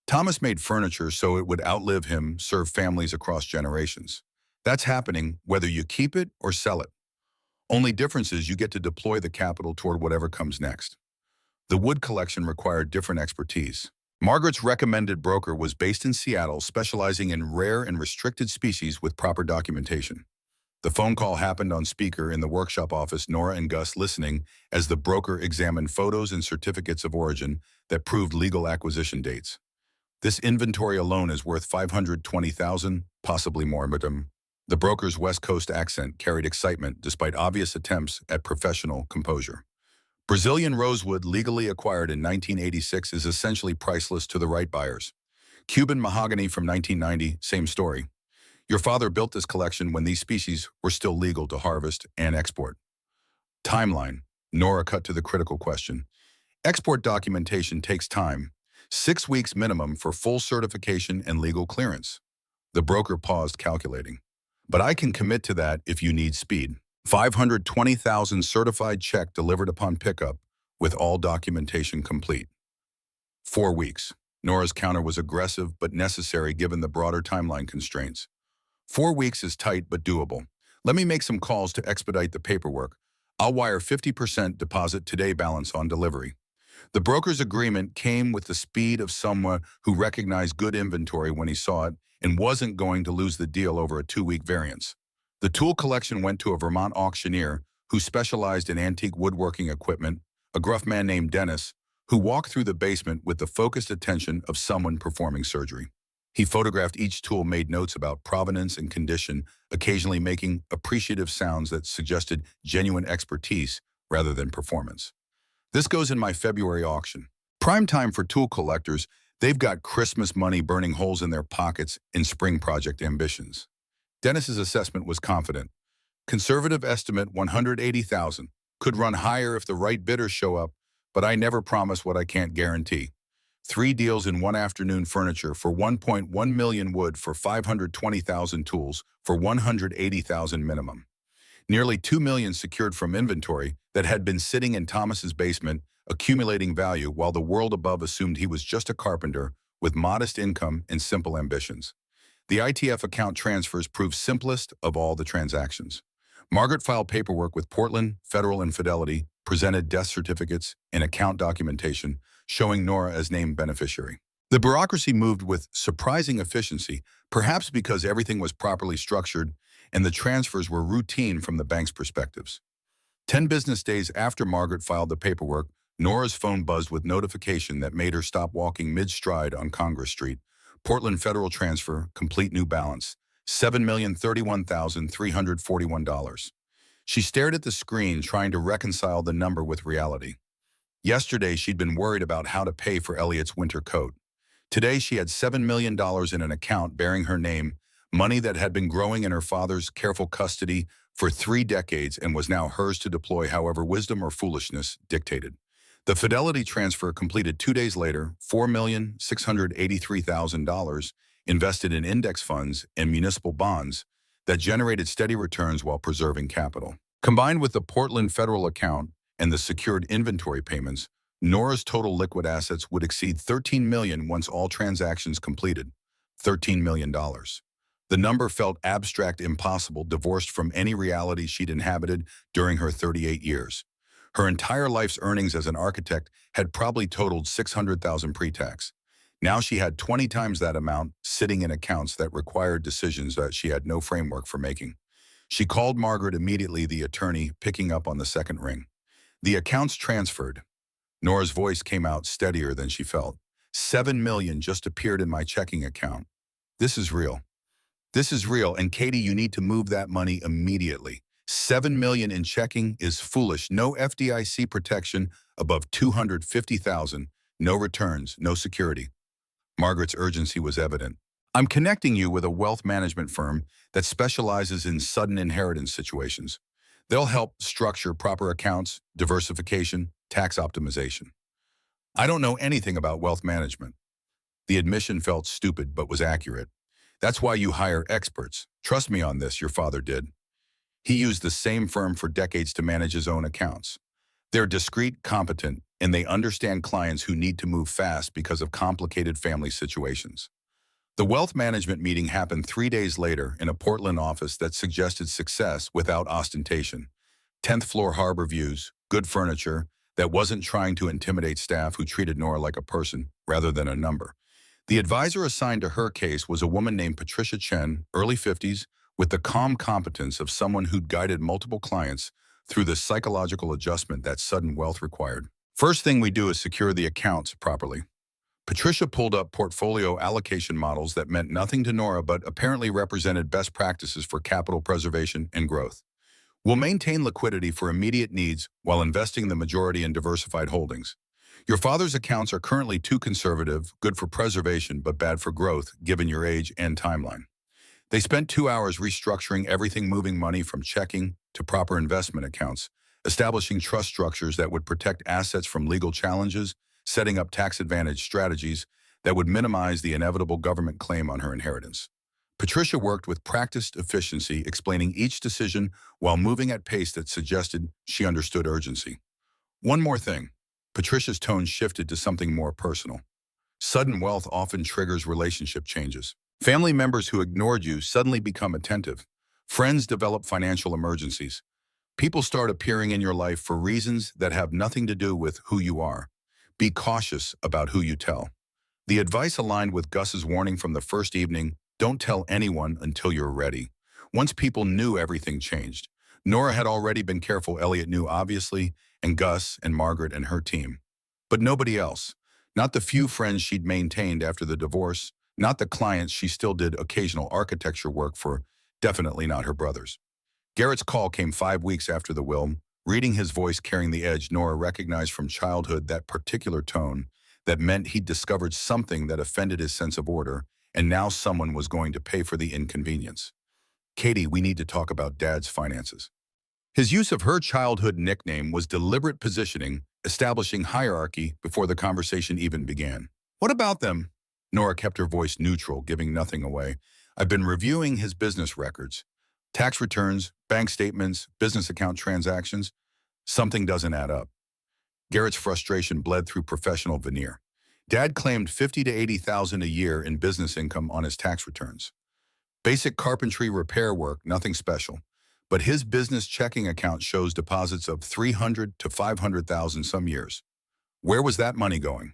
Thomas made furniture so it would outlive him, serve families across generations. That's happening whether you keep it or sell it. Only difference is you get to deploy the capital toward whatever comes next. The wood collection required different expertise. Margaret's recommended broker was based in Seattle, specializing in rare and restricted species with proper documentation. The phone call happened on speaker in the workshop office, Nora and Gus listening as the broker examined photos and certificates of origin that proved legal acquisition dates. "This inventory alone is worth 520,000, possibly more, madam." The broker's West Coast accent carried excitement despite obvious attempts at professional composure. "Brazilian rosewood, legally acquired in 1986, is essentially priceless to the right buyers. Cuban mahogany from 1990, same story. Your father built this collection when these species were still legal to harvest and export." Timeline. Nora cut to the critical question. "Export documentation takes time. 6 weeks minimum for full certification and legal clearance." The broker paused, calculating. but I can commit to that if you need speed. 520,000 certified check delivered upon pickup with all documentation complete. 4 weeks. Nora's counter was aggressive but necessary given the broader timeline constraints. 4 weeks is tight but doable. Let me make some calls to expedite the paperwork. I'll wire 50% deposit today balance on delivery. The broker's agreement came with the speed of someone who recognized good inventory when he saw it and wasn't going to lose the deal over a 2-week variance. The tool collection went to a Vermont auctioneer who specialized in antique woodworking equipment, a gruff man named Dennis, who walked through the basement with the focused attention of someone performing surgery. He photographed each tool, made notes about provenance and condition, occasionally making appreciative sounds that suggested genuine expertise rather than performance. This goes in my February auction. Prime time for tool collectors. They've got Christmas money burning holes in their pockets in spring project ambitions. Dennis's assessment was confident. Conservative estimate 180,000. Could run higher if the right bidders show up, but I never promise what I can't guarantee. 3 deals in one afternoon: furniture for 1.1 million, wood for 520,000, tools for 180,000 minimum. Nearly 2 million secured from inventory that had been sitting in Thomas's basement, accumulating value while the world above assumed he was just a carpenter with modest income and simple ambitions. The ITF account transfers proved simplest of all the transactions. Margaret filed paperwork with Portland, Federal, and Fidelity, presented death certificates and account documentation showing Nora as named beneficiary. The bureaucracy moved with surprising efficiency, perhaps because everything was properly structured and the transfers were routine from the bank's perspectives. 10 business days after Margaret filed the paperwork, Nora's phone buzzed with notification that made her stop walking mid-stride on Congress Street. Portland Federal transfer, complete, new balance, $7,031,341. She stared at the screen, trying to reconcile the number with reality. Yesterday, she'd been worried about how to pay for Elliot's winter coat. Today, she had $7 million in an account bearing her name, money that had been growing in her father's careful custody for 3 decades and was now hers to deploy however wisdom or foolishness dictated. The Fidelity transfer, completed 2 days later, $4,683,000 invested in index funds and municipal bonds that generated steady returns while preserving capital. Combined with the Portland Federal account and the secured inventory payments, Nora's total liquid assets would exceed $13 million once all transactions completed. $13 million. The number felt abstract, impossible, divorced from any reality she'd inhabited during her 38 years. Her entire life's earnings as an architect had probably totaled $600,000 pre-tax. Now she had 20 times that amount sitting in accounts that required decisions that she had no framework for making. She called Margaret immediately, the attorney picking up on the second ring. The accounts transferred. Nora's voice came out steadier than she felt. $7 million just appeared in my checking account. This is real. This is real, and Katie, you need to move that money immediately. $7 million in checking is foolish. No FDIC protection above $250,000. No returns, no security. Margaret's urgency was evident. I'm connecting you with a wealth management firm that specializes in sudden inheritance situations. They'll help structure proper accounts, diversification, tax optimization. I don't know anything about wealth management. The admission felt stupid but was accurate. That's why you hire experts. Trust me on this, your father did. He used the same firm for decades to manage his own accounts. They're discreet, competent, and they understand clients who need to move fast because of complicated family situations. The wealth management meeting happened 3 days later in a Portland office that suggested success without ostentation. 10th floor harbor views, good furniture that wasn't trying to intimidate staff who treated Nora like a person rather than a number. The advisor assigned to her case was a woman named Patricia Chen, early 50s, with the calm competence of someone who'd guided multiple clients through the psychological adjustment that sudden wealth required. First thing we do is secure the accounts properly. Patricia pulled up portfolio allocation models that meant nothing to Nora but apparently represented best practices for capital preservation and growth. We'll maintain liquidity for immediate needs while investing the majority in diversified holdings. Your father's accounts are currently too conservative, good for preservation but bad for growth, given your age and timeline. They spent 2 hours restructuring everything, moving money from checking to proper investment accounts, establishing trust structures that would protect assets from legal challenges, setting up tax advantage strategies that would minimize the inevitable government claim on her inheritance. Patricia worked with practiced efficiency, explaining each decision while moving at pace that suggested she understood urgency. One more thing. Patricia's tone shifted to something more personal. Sudden wealth often triggers relationship changes. Family members who ignored you suddenly become attentive. Friends develop financial emergencies. People start appearing in your life for reasons that have nothing to do with who you are. Be cautious about who you tell. The advice aligned with Gus's warning from the first evening, don't tell anyone until you're ready. Once people knew, everything changed. Nora had already been careful. Elliot knew, obviously, and Gus and Margaret and her team. But nobody else. Not the few friends she'd maintained after the divorce, not the clients she still did occasional architecture work for, definitely not her brothers. Garrett's call came 5 weeks after the will. Reading his voice carrying the edge, Nora recognized from childhood that particular tone that meant he'd discovered something that offended his sense of order, and now someone was going to pay for the inconvenience. Katie, we need to talk about Dad's finances. His use of her childhood nickname was deliberate positioning, establishing hierarchy before the conversation even began. What about them? Nora kept her voice neutral, giving nothing away. I've been reviewing his business records. Tax returns, bank statements, business account transactions. Something doesn't add up. Garrett's frustration bled through professional veneer. Dad claimed $50,000 to $80,000 a year in business income on his tax returns. Basic carpentry repair work, nothing special. But his business checking account shows deposits of $300,000 to $500,000 some years. Where was that money going?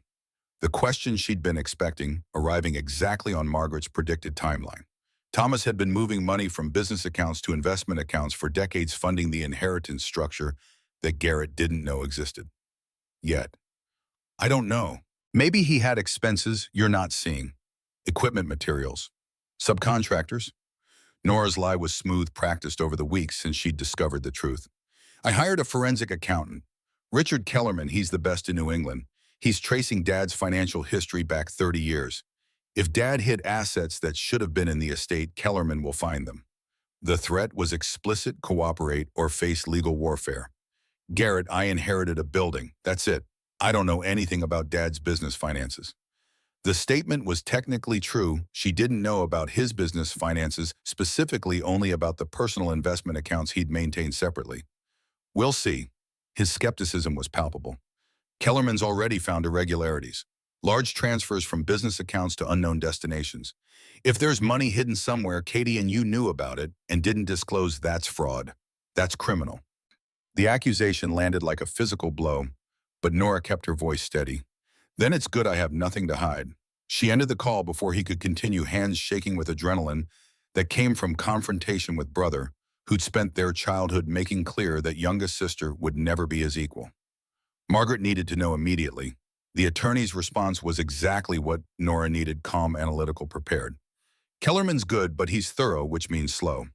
The question she'd been expecting, arriving exactly on Margaret's predicted timeline. Thomas had been moving money from business accounts to investment accounts for decades, funding the inheritance structure that Garrett didn't know existed. Yet, I don't know. Maybe he had expenses you're not seeing. Equipment materials. Subcontractors. Nora's lie was smooth, practiced over the weeks since she'd discovered the truth. I hired a forensic accountant. Richard Kellerman, he's the best in New England. He's tracing Dad's financial history back 30 years. If Dad hid assets that should have been in the estate, Kellerman will find them. The threat was explicit: cooperate or face legal warfare. Garrett, I inherited a building. That's it. I don't know anything about Dad's business finances. The statement was technically true. She didn't know about his business finances, specifically only about the personal investment accounts he'd maintained separately. We'll see. His skepticism was palpable. Kellerman's already found irregularities. Large transfers from business accounts to unknown destinations. If there's money hidden somewhere, Katie and you knew about it and didn't disclose, that's fraud. That's criminal. The accusation landed like a physical blow, but Nora kept her voice steady. Then it's good I have nothing to hide. She ended the call before he could continue, hands shaking with adrenaline that came from confrontation with brother, who'd spent their childhood making clear that youngest sister would never be his equal. Margaret needed to know immediately. The attorney's response was exactly what Nora needed: calm, analytical, prepared. Kellerman's good, but he's thorough, which means slow.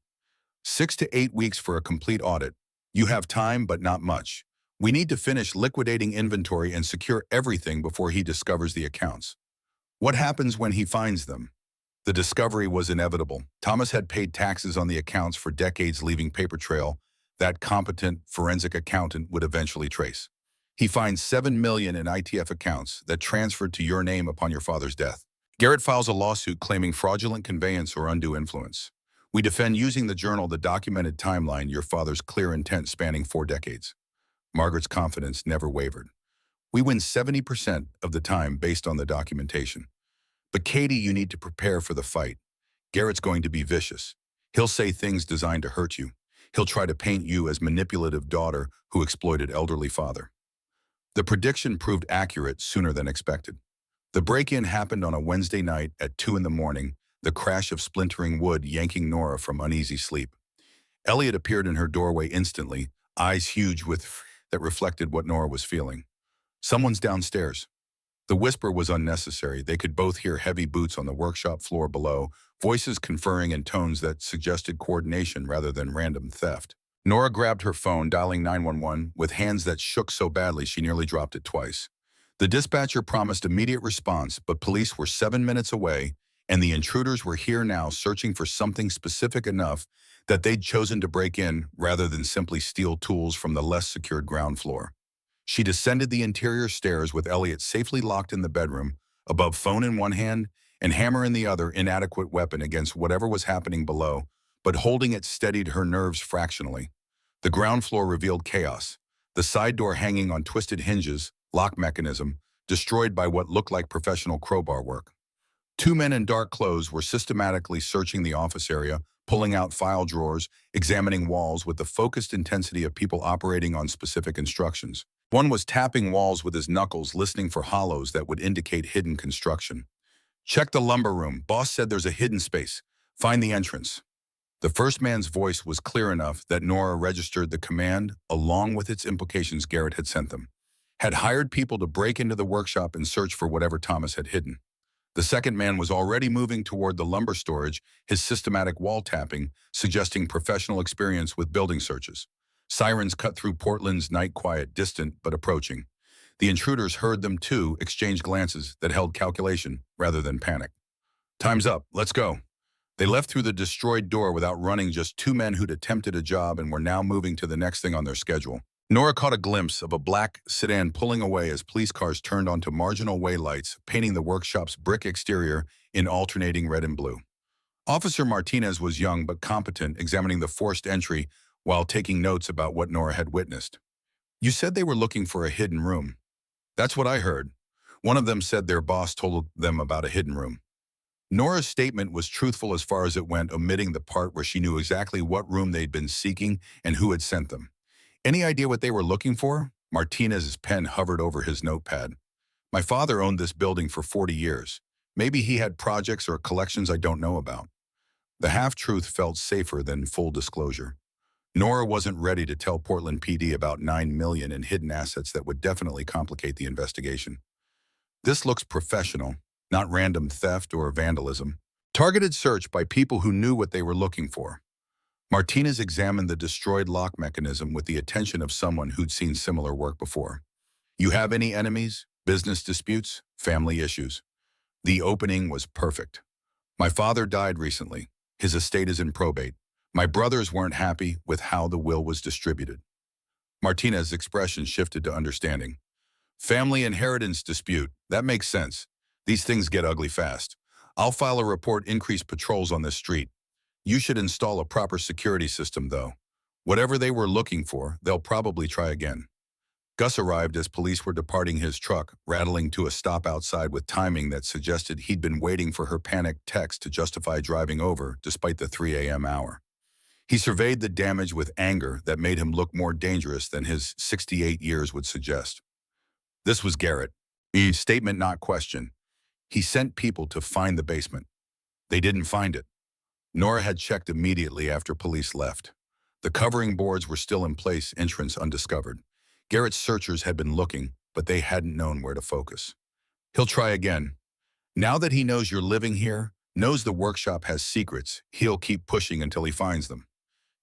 6 to 8 weeks for a complete audit. You have time, but not much. We need to finish liquidating inventory and secure everything before he discovers the accounts. What happens when he finds them? The discovery was inevitable. Thomas had paid taxes on the accounts for decades, leaving paper trail that competent forensic accountant would eventually trace. He finds $7 million in ITF accounts that transferred to your name upon your father's death. Garrett files a lawsuit claiming fraudulent conveyance or undue influence. We defend using the journal, the documented timeline, your father's clear intent spanning 4 decades. Margaret's confidence never wavered. We win 70% of the time based on the documentation. But Katie, you need to prepare for the fight. Garrett's going to be vicious. He'll say things designed to hurt you. He'll try to paint you as manipulative daughter who exploited elderly father. The prediction proved accurate sooner than expected. The break-in happened on a Wednesday night at 2 in the morning, the crash of splintering wood yanking Nora from uneasy sleep. Elliot appeared in her doorway instantly, eyes huge with that reflected what Nora was feeling. Someone's downstairs. The whisper was unnecessary. They could both hear heavy boots on the workshop floor below, voices conferring in tones that suggested coordination rather than random theft. Nora grabbed her phone, dialing 911, with hands that shook so badly she nearly dropped it twice. The dispatcher promised immediate response, but police were 7 minutes away, and the intruders were here now, searching for something specific enough that they'd chosen to break in rather than simply steal tools from the less secured ground floor. She descended the interior stairs with Elliot safely locked in the bedroom, above phone in one hand and hammer in the other inadequate weapon against whatever was happening below, but holding it steadied her nerves fractionally. The ground floor revealed chaos, the side door hanging on twisted hinges, lock mechanism, destroyed by what looked like professional crowbar work. Two men in dark clothes were systematically searching the office area, pulling out file drawers, examining walls with the focused intensity of people operating on specific instructions. One was tapping walls with his knuckles, listening for hollows that would indicate hidden construction. "Check the lumber room. Boss said there's a hidden space. Find the entrance." The first man's voice was clear enough that Nora registered the command, along with its implications Garrett had sent them. Had hired people to break into the workshop and search for whatever Thomas had hidden. The second man was already moving toward the lumber storage, his systematic wall tapping, suggesting professional experience with building searches. Sirens cut through Portland's night quiet, distant but approaching. The intruders heard them too, exchanged glances that held calculation rather than panic. "Time's up, let's go." They left through the destroyed door without running, just two men who'd attempted a job and were now moving to the next thing on their schedule. Nora caught a glimpse of a black sedan pulling away as police cars turned onto marginal way lights, painting the workshop's brick exterior in alternating red and blue. Officer Martinez was young but competent, examining the forced entry while taking notes about what Nora had witnessed. "You said they were looking for a hidden room." "That's what I heard. One of them said their boss told them about a hidden room." Nora's statement was truthful as far as it went, omitting the part where she knew exactly what room they'd been seeking and who had sent them. "Any idea what they were looking for?" Martinez's pen hovered over his notepad. "My father owned this building for 40 years. Maybe he had projects or collections I don't know about." The half-truth felt safer than full disclosure. Nora wasn't ready to tell Portland PD about $9 million in hidden assets that would definitely complicate the investigation. "This looks professional, not random theft or vandalism. Targeted search by people who knew what they were looking for." Martinez examined the destroyed lock mechanism with the attention of someone who'd seen similar work before. "You have any enemies, business disputes, family issues?" The opening was perfect. "My father died recently. His estate is in probate. My brothers weren't happy with how the will was distributed." Martinez's expression shifted to understanding. "Family inheritance dispute. That makes sense. These things get ugly fast. I'll file a report, increase patrols on this street. You should install a proper security system, though. Whatever they were looking for, they'll probably try again." Gus arrived as police were departing his truck, rattling to a stop outside with timing that suggested he'd been waiting for her panicked text to justify driving over, despite the 3 a.m. hour. He surveyed the damage with anger that made him look more dangerous than his 68 years would suggest. This was Garrett. Statement, not question. He sent people to find the basement. They didn't find it. Nora had checked immediately after police left. The covering boards were still in place, entrance undiscovered. Garrett's searchers had been looking, but they hadn't known where to focus. "He'll try again. Now that he knows you're living here, knows the workshop has secrets, he'll keep pushing until he finds them."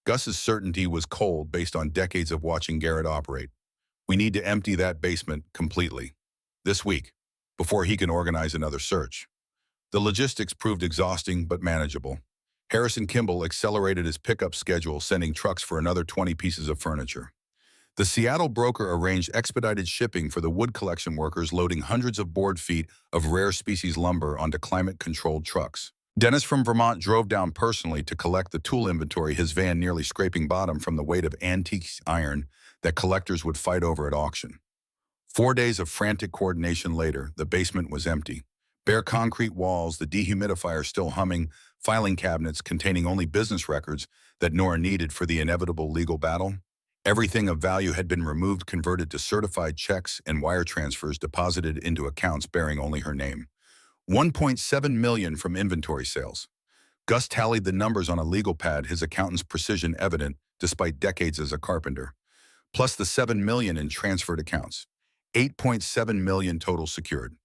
Gus's certainty was cold based on decades of watching Garrett operate. "We need to empty that basement completely. This week, before he can organize another search." The logistics proved exhausting but manageable. Harrison Kimball accelerated his pickup schedule, sending trucks for another 20 pieces of furniture. The Seattle broker arranged expedited shipping for the wood collection workers, loading hundreds of board feet of rare species lumber onto climate-controlled trucks. Dennis from Vermont drove down personally to collect the tool inventory, his van nearly scraping bottom from the weight of antique iron that collectors would fight over at auction. 4 days of frantic coordination later, the basement was empty. Bare concrete walls, the dehumidifier still humming, filing cabinets containing only business records that Nora needed for the inevitable legal battle. Everything of value had been removed, converted to certified checks and wire transfers deposited into accounts bearing only her name. $1.7 million from inventory sales. Gus tallied the numbers on a legal pad, his accountant's precision evident despite decades as a carpenter. Plus the $7 million in transferred accounts. $8.7 million total secured.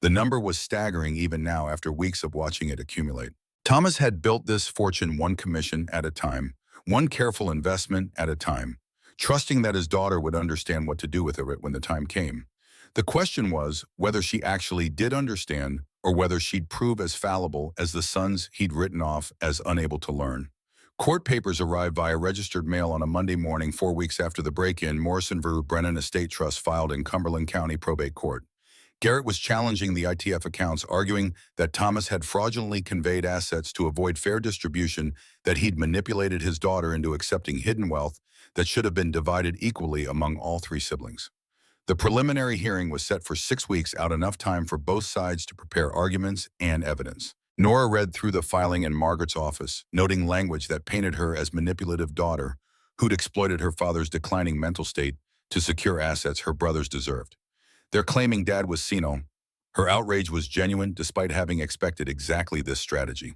The number was staggering even now after weeks of watching it accumulate. Thomas had built this fortune one commission at a time, one careful investment at a time, trusting that his daughter would understand what to do with it when the time came. The question was whether she actually did understand or whether she'd prove as fallible as the sons he'd written off as unable to learn. Court papers arrived via registered mail on a Monday morning 4 weeks after the break-in. Morrison v. Brennan Estate Trust filed in Cumberland County Probate Court. Garrett was challenging the ITF accounts, arguing that Thomas had fraudulently conveyed assets to avoid fair distribution, that he'd manipulated his daughter into accepting hidden wealth that should have been divided equally among all three siblings. The preliminary hearing was set for 6 weeks, out enough time for both sides to prepare arguments and evidence. Nora read through the filing in Margaret's office, noting language that painted her as manipulative daughter who'd exploited her father's declining mental state to secure assets her brothers deserved. They're claiming Dad was senile. Her outrage was genuine despite having expected exactly this strategy.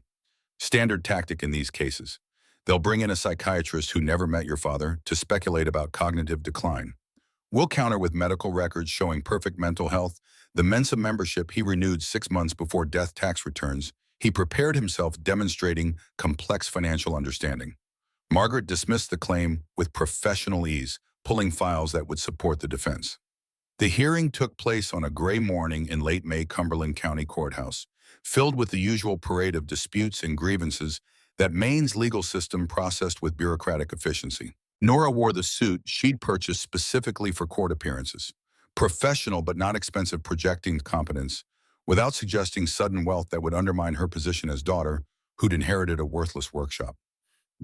Standard tactic in these cases. They'll bring in a psychiatrist who never met your father to speculate about cognitive decline. We'll counter with medical records showing perfect mental health, the Mensa membership he renewed 6 months before death tax returns. He prepared himself, demonstrating complex financial understanding. Margaret dismissed the claim with professional ease, pulling files that would support the defense. The hearing took place on a gray morning in late May Cumberland County Courthouse, filled with the usual parade of disputes and grievances that Maine's legal system processed with bureaucratic efficiency. Nora wore the suit she'd purchased specifically for court appearances, professional but not expensive, projecting competence, without suggesting sudden wealth that would undermine her position as daughter who'd inherited a worthless workshop.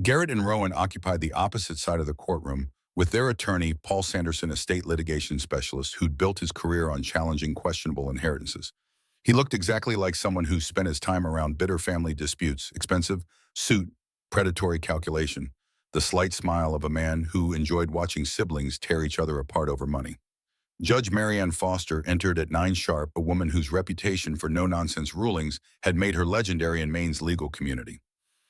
Garrett and Rowan occupied the opposite side of the courtroom, with their attorney, Paul Sanderson, a state litigation specialist who'd built his career on challenging questionable inheritances. He looked exactly like someone who spent his time around bitter family disputes, expensive suit, predatory calculation, the slight smile of a man who enjoyed watching siblings tear each other apart over money. Judge Marianne Foster entered at 9 sharp, a woman whose reputation for no-nonsense rulings had made her legendary in Maine's legal community.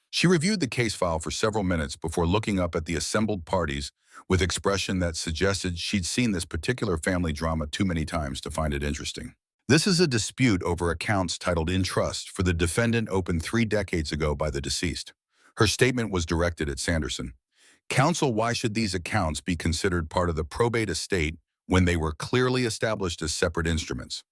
She reviewed the case file for several minutes before looking up at the assembled parties with expression that suggested she'd seen this particular family drama too many times to find it interesting. This is a dispute over accounts titled in trust for the defendant, opened 3 decades ago by the deceased. Her statement was directed at Sanderson. Counsel, why should these accounts be considered part of the probate estate when they were clearly established as separate instruments?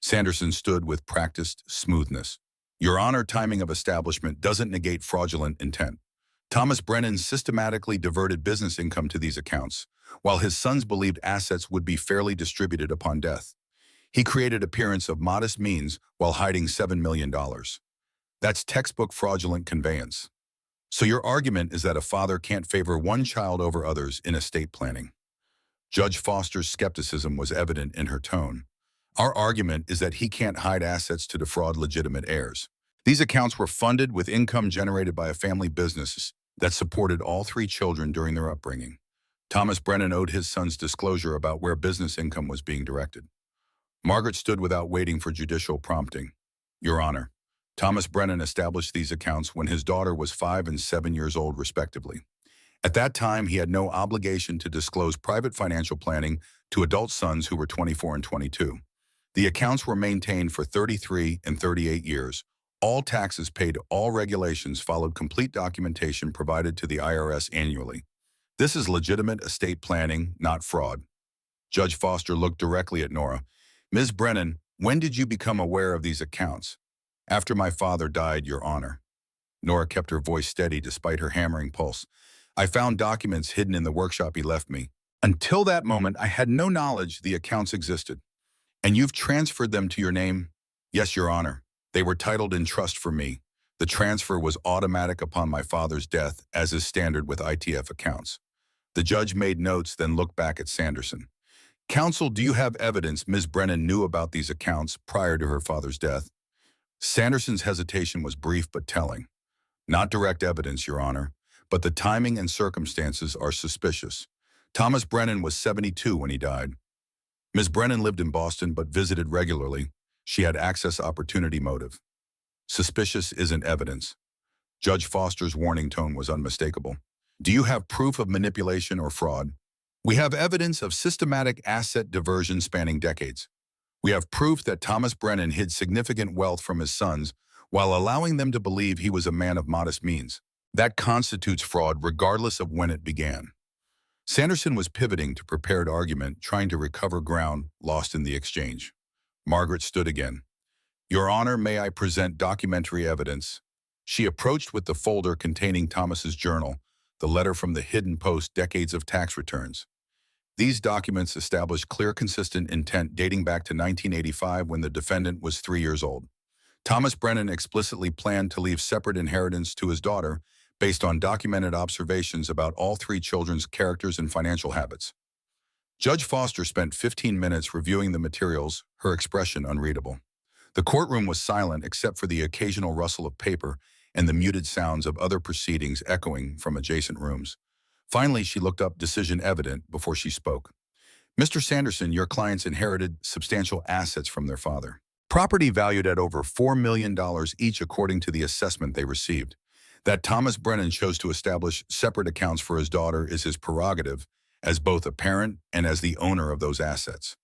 Sanderson stood with practiced smoothness. Your Honor, timing of establishment doesn't negate fraudulent intent. Thomas Brennan systematically diverted business income to these accounts, while his sons believed assets would be fairly distributed upon death. He created appearance of modest means while hiding $7 million. That's textbook fraudulent conveyance. So your argument is that a father can't favor one child over others in estate planning. Judge Foster's skepticism was evident in her tone. Our argument is that he can't hide assets to defraud legitimate heirs. These accounts were funded with income generated by a family business that supported all 3 children during their upbringing. Thomas Brennan owed his sons disclosure about where business income was being directed. Margaret stood without waiting for judicial prompting. Your Honor, Thomas Brennan established these accounts when his daughter was 5 and 7 years old, respectively. At that time, he had no obligation to disclose private financial planning to adult sons who were 24 and 22. The accounts were maintained for 33 and 38 years. All taxes paid, all regulations followed, complete documentation provided to the IRS annually. This is legitimate estate planning, not fraud. Judge Foster looked directly at Nora. Ms. Brennan, when did you become aware of these accounts? After my father died, Your Honor. Nora kept her voice steady despite her hammering pulse. I found documents hidden in the workshop he left me. Until that moment, I had no knowledge the accounts existed. And you've transferred them to your name? Yes, Your Honor. They were titled in trust for me. The transfer was automatic upon my father's death, as is standard with ITF accounts. The judge made notes, then looked back at Sanderson. Counsel, do you have evidence Ms. Brennan knew about these accounts prior to her father's death? Sanderson's hesitation was brief but telling. Not direct evidence, Your Honor, but the timing and circumstances are suspicious. Thomas Brennan was 72 when he died. Ms. Brennan lived in Boston but visited regularly. She had access opportunity motive. Suspicious isn't evidence. Judge Foster's warning tone was unmistakable. Do you have proof of manipulation or fraud? We have evidence of systematic asset diversion spanning decades. We have proof that Thomas Brennan hid significant wealth from his sons while allowing them to believe he was a man of modest means. That constitutes fraud regardless of when it began. Sanderson was pivoting to prepared argument, trying to recover ground lost in the exchange. Margaret stood again. Your Honor, may I present documentary evidence? She approached with the folder containing Thomas's journal, the letter from the hidden post, decades of tax returns. These documents establish clear, consistent intent dating back to 1985 when the defendant was 3 years old. Thomas Brennan explicitly planned to leave separate inheritance to his daughter based on documented observations about all three children's characters and financial habits. Judge Foster spent 15 minutes reviewing the materials, her expression unreadable. The courtroom was silent except for the occasional rustle of paper and the muted sounds of other proceedings echoing from adjacent rooms. Finally, she looked up decision evident before she spoke. Mr. Sanderson, your clients inherited substantial assets from their father. Property valued at over $4 million each according to the assessment they received. That Thomas Brennan chose to establish separate accounts for his daughter is his prerogative as both a parent and as the owner of those assets.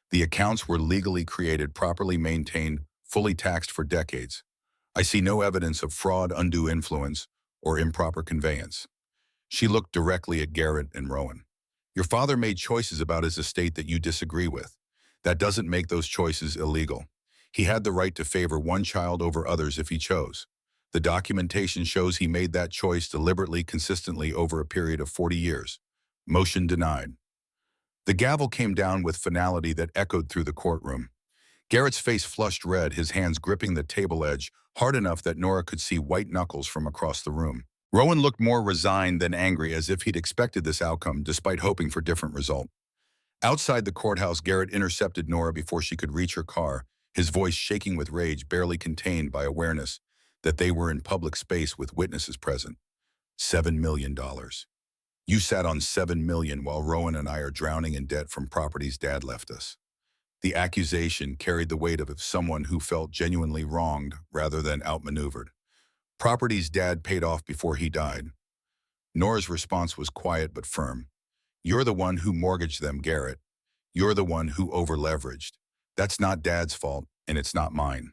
The accounts were legally created, properly maintained, fully taxed for decades. I see no evidence of fraud, undue influence, or improper conveyance. She looked directly at Garrett and Rowan. Your father made choices about his estate that you disagree with. That doesn't make those choices illegal. He had the right to favor one child over others if he chose. The documentation shows he made that choice deliberately, consistently over a period of 40 years. Motion denied. The gavel came down with finality that echoed through the courtroom. Garrett's face flushed red, his hands gripping the table edge, hard enough that Nora could see white knuckles from across the room. Rowan looked more resigned than angry, as if he'd expected this outcome despite hoping for different result. Outside the courthouse, Garrett intercepted Nora before she could reach her car, his voice shaking with rage, barely contained by awareness that they were in public space with witnesses present. $7 million. You sat on $7 million while Rowan and I are drowning in debt from properties Dad left us. The accusation carried the weight of someone who felt genuinely wronged rather than outmaneuvered. Properties Dad paid off before he died. Nora's response was quiet but firm. You're the one who mortgaged them, Garrett. You're the one who over-leveraged. That's not Dad's fault, and it's not mine.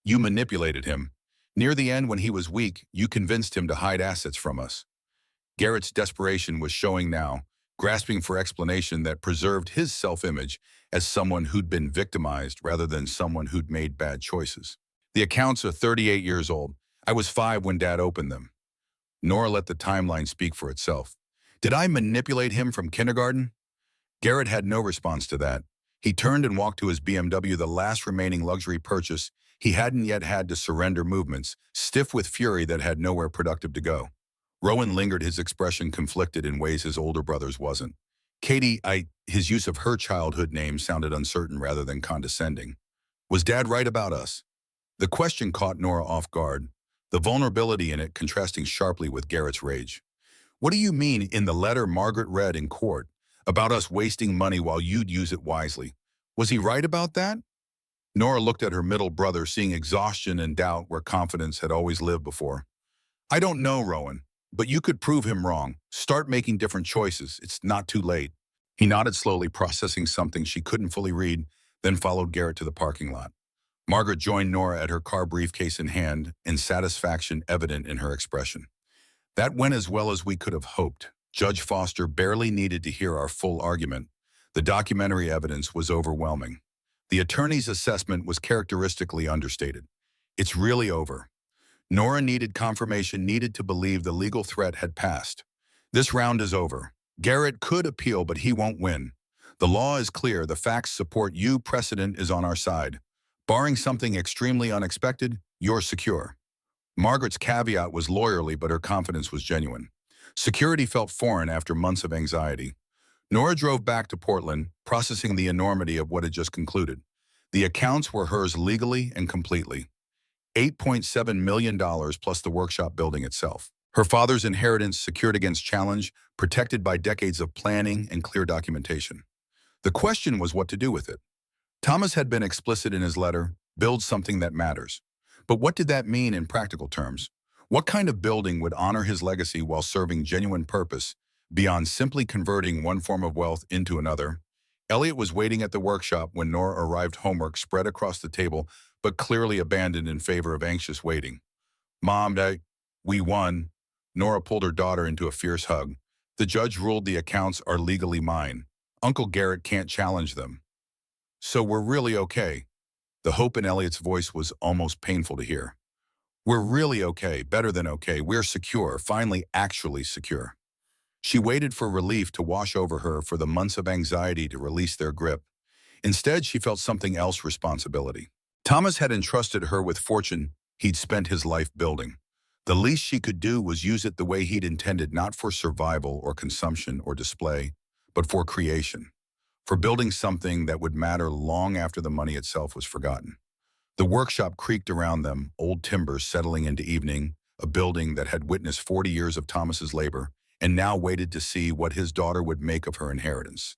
You manipulated him. Near the end, when he was weak, you convinced him to hide assets from us. Garrett's desperation was showing now, grasping for explanation that preserved his self-image as someone who'd been victimized rather than someone who'd made bad choices. The accounts are 38 years old. I was 5 when Dad opened them. Nora let the timeline speak for itself. Did I manipulate him from kindergarten? Garrett had no response to that. He turned and walked to his BMW, the last remaining luxury purchase he hadn't yet had to surrender, movements, stiff with fury that had nowhere productive to go. Rowan lingered, his expression conflicted in ways his older brother's wasn't. Katie, his use of her childhood name sounded uncertain rather than condescending. Was Dad right about us? The question caught Nora off guard, the vulnerability in it contrasting sharply with Garrett's rage. What do you mean, in the letter Margaret read in court, about us wasting money while you'd use it wisely? Was he right about that? Nora looked at her middle brother, seeing exhaustion and doubt where confidence had always lived before. I don't know, Rowan, but you could prove him wrong. Start making different choices. It's not too late. He nodded slowly, processing something she couldn't fully read, then followed Garrett to the parking lot. Margaret joined Nora at her car, briefcase in hand, and satisfaction evident in her expression. That went as well as we could have hoped. Judge Foster barely needed to hear our full argument. The documentary evidence was overwhelming. The attorney's assessment was characteristically understated. It's really over. Nora needed confirmation, needed to believe the legal threat had passed. This round is over. Garrett could appeal, but he won't win. The law is clear. The facts support you. Precedent is on our side. Barring something extremely unexpected, you're secure. Margaret's caveat was lawyerly, but her confidence was genuine. Security felt foreign after months of anxiety. Nora drove back to Portland, processing the enormity of what had just concluded. The accounts were hers legally and completely. $8.7 million plus the workshop building itself. Her father's inheritance secured against challenge, protected by decades of planning and clear documentation. The question was what to do with it. Thomas had been explicit in his letter, build something that matters. But what did that mean in practical terms? What kind of building would honor his legacy while serving genuine purpose, beyond simply converting one form of wealth into another? Elliot was waiting at the workshop when Nora arrived, homework spread across the table, but clearly abandoned in favor of anxious waiting. Mom, we won. Nora pulled her daughter into a fierce hug. The judge ruled the accounts are legally mine. Uncle Garrett can't challenge them. So we're really okay. The hope in Elliot's voice was almost painful to hear. We're really okay, better than okay. We're secure, finally actually secure. She waited for relief to wash over her, for the months of anxiety to release their grip. Instead, she felt something else: responsibility. Thomas had entrusted her with fortune he'd spent his life building. The least she could do was use it the way he'd intended, not for survival or consumption or display, but for creation, for building something that would matter long after the money itself was forgotten. The workshop creaked around them, old timbers settling into evening, a building that had witnessed 40 years of Thomas's labor, and now waited to see what his daughter would make of her inheritance.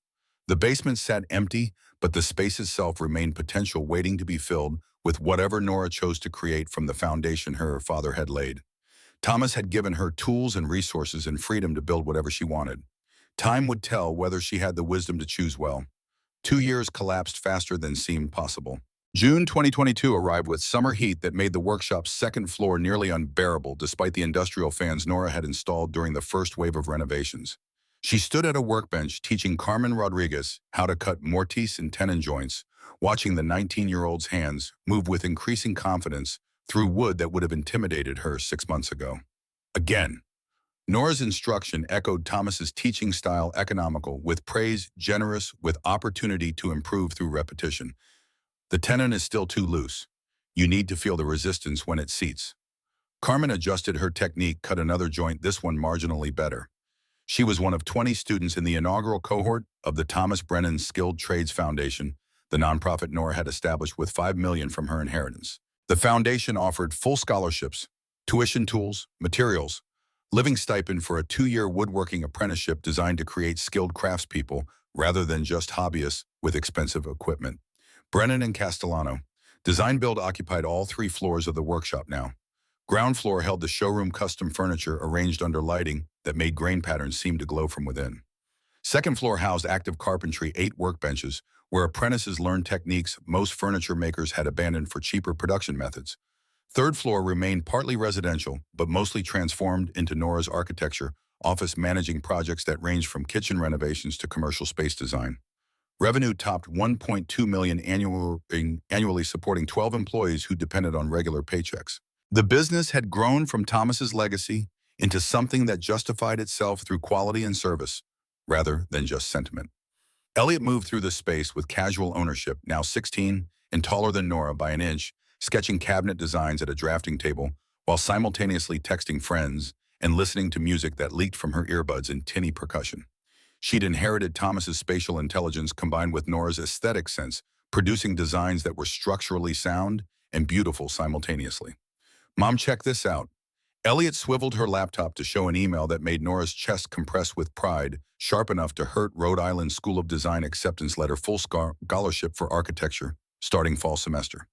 The basement sat empty, but the space itself remained potential, waiting to be filled with whatever Nora chose to create from the foundation her father had laid. Thomas had given her tools and resources and freedom to build whatever she wanted. Time would tell whether she had the wisdom to choose well. 2 years collapsed faster than seemed possible. June 2022 arrived with summer heat that made the workshop's second floor nearly unbearable despite the industrial fans Nora had installed during the first wave of renovations. She stood at a workbench teaching Carmen Rodriguez how to cut mortise and tenon joints, watching the 19-year-old's hands move with increasing confidence through wood that would have intimidated her 6 months ago. Again, Nora's instruction echoed Thomas's teaching style: economical, with praise, generous, with opportunity to improve through repetition. The tenon is still too loose. You need to feel the resistance when it seats. Carmen adjusted her technique, cut another joint, this one marginally better. She was one of 20 students in the inaugural cohort of the Thomas Brennan Skilled Trades Foundation, the nonprofit Nora had established with $5 million from her inheritance. The foundation offered full scholarships, tuition, tools, materials, living stipend for a 2-year woodworking apprenticeship designed to create skilled craftspeople rather than just hobbyists with expensive equipment. Brennan and Castellano. Design Build occupied all 3 floors of the workshop now. Ground floor held the showroom, custom furniture arranged under lighting that made grain patterns seem to glow from within. Second floor housed active carpentry, 8 workbenches, where apprentices learned techniques most furniture makers had abandoned for cheaper production methods. Third floor remained partly residential, but mostly transformed into Nora's architecture, office managing projects that ranged from kitchen renovations to commercial space design. Revenue topped $1.2 million annually, supporting 12 employees who depended on regular paychecks. The business had grown from Thomas's legacy into something that justified itself through quality and service, rather than just sentiment. Elliot moved through the space with casual ownership, now 16 and taller than Nora by an inch, sketching cabinet designs at a drafting table while simultaneously texting friends and listening to music that leaked from her earbuds in tinny percussion. She'd inherited Thomas's spatial intelligence combined with Nora's aesthetic sense, producing designs that were structurally sound and beautiful simultaneously. "Mom, check this out." Elliot swiveled her laptop to show an email that made Nora's chest compress with pride, sharp enough to hurt. Rhode Island School of Design acceptance letter, full scholarship for architecture, starting fall semester.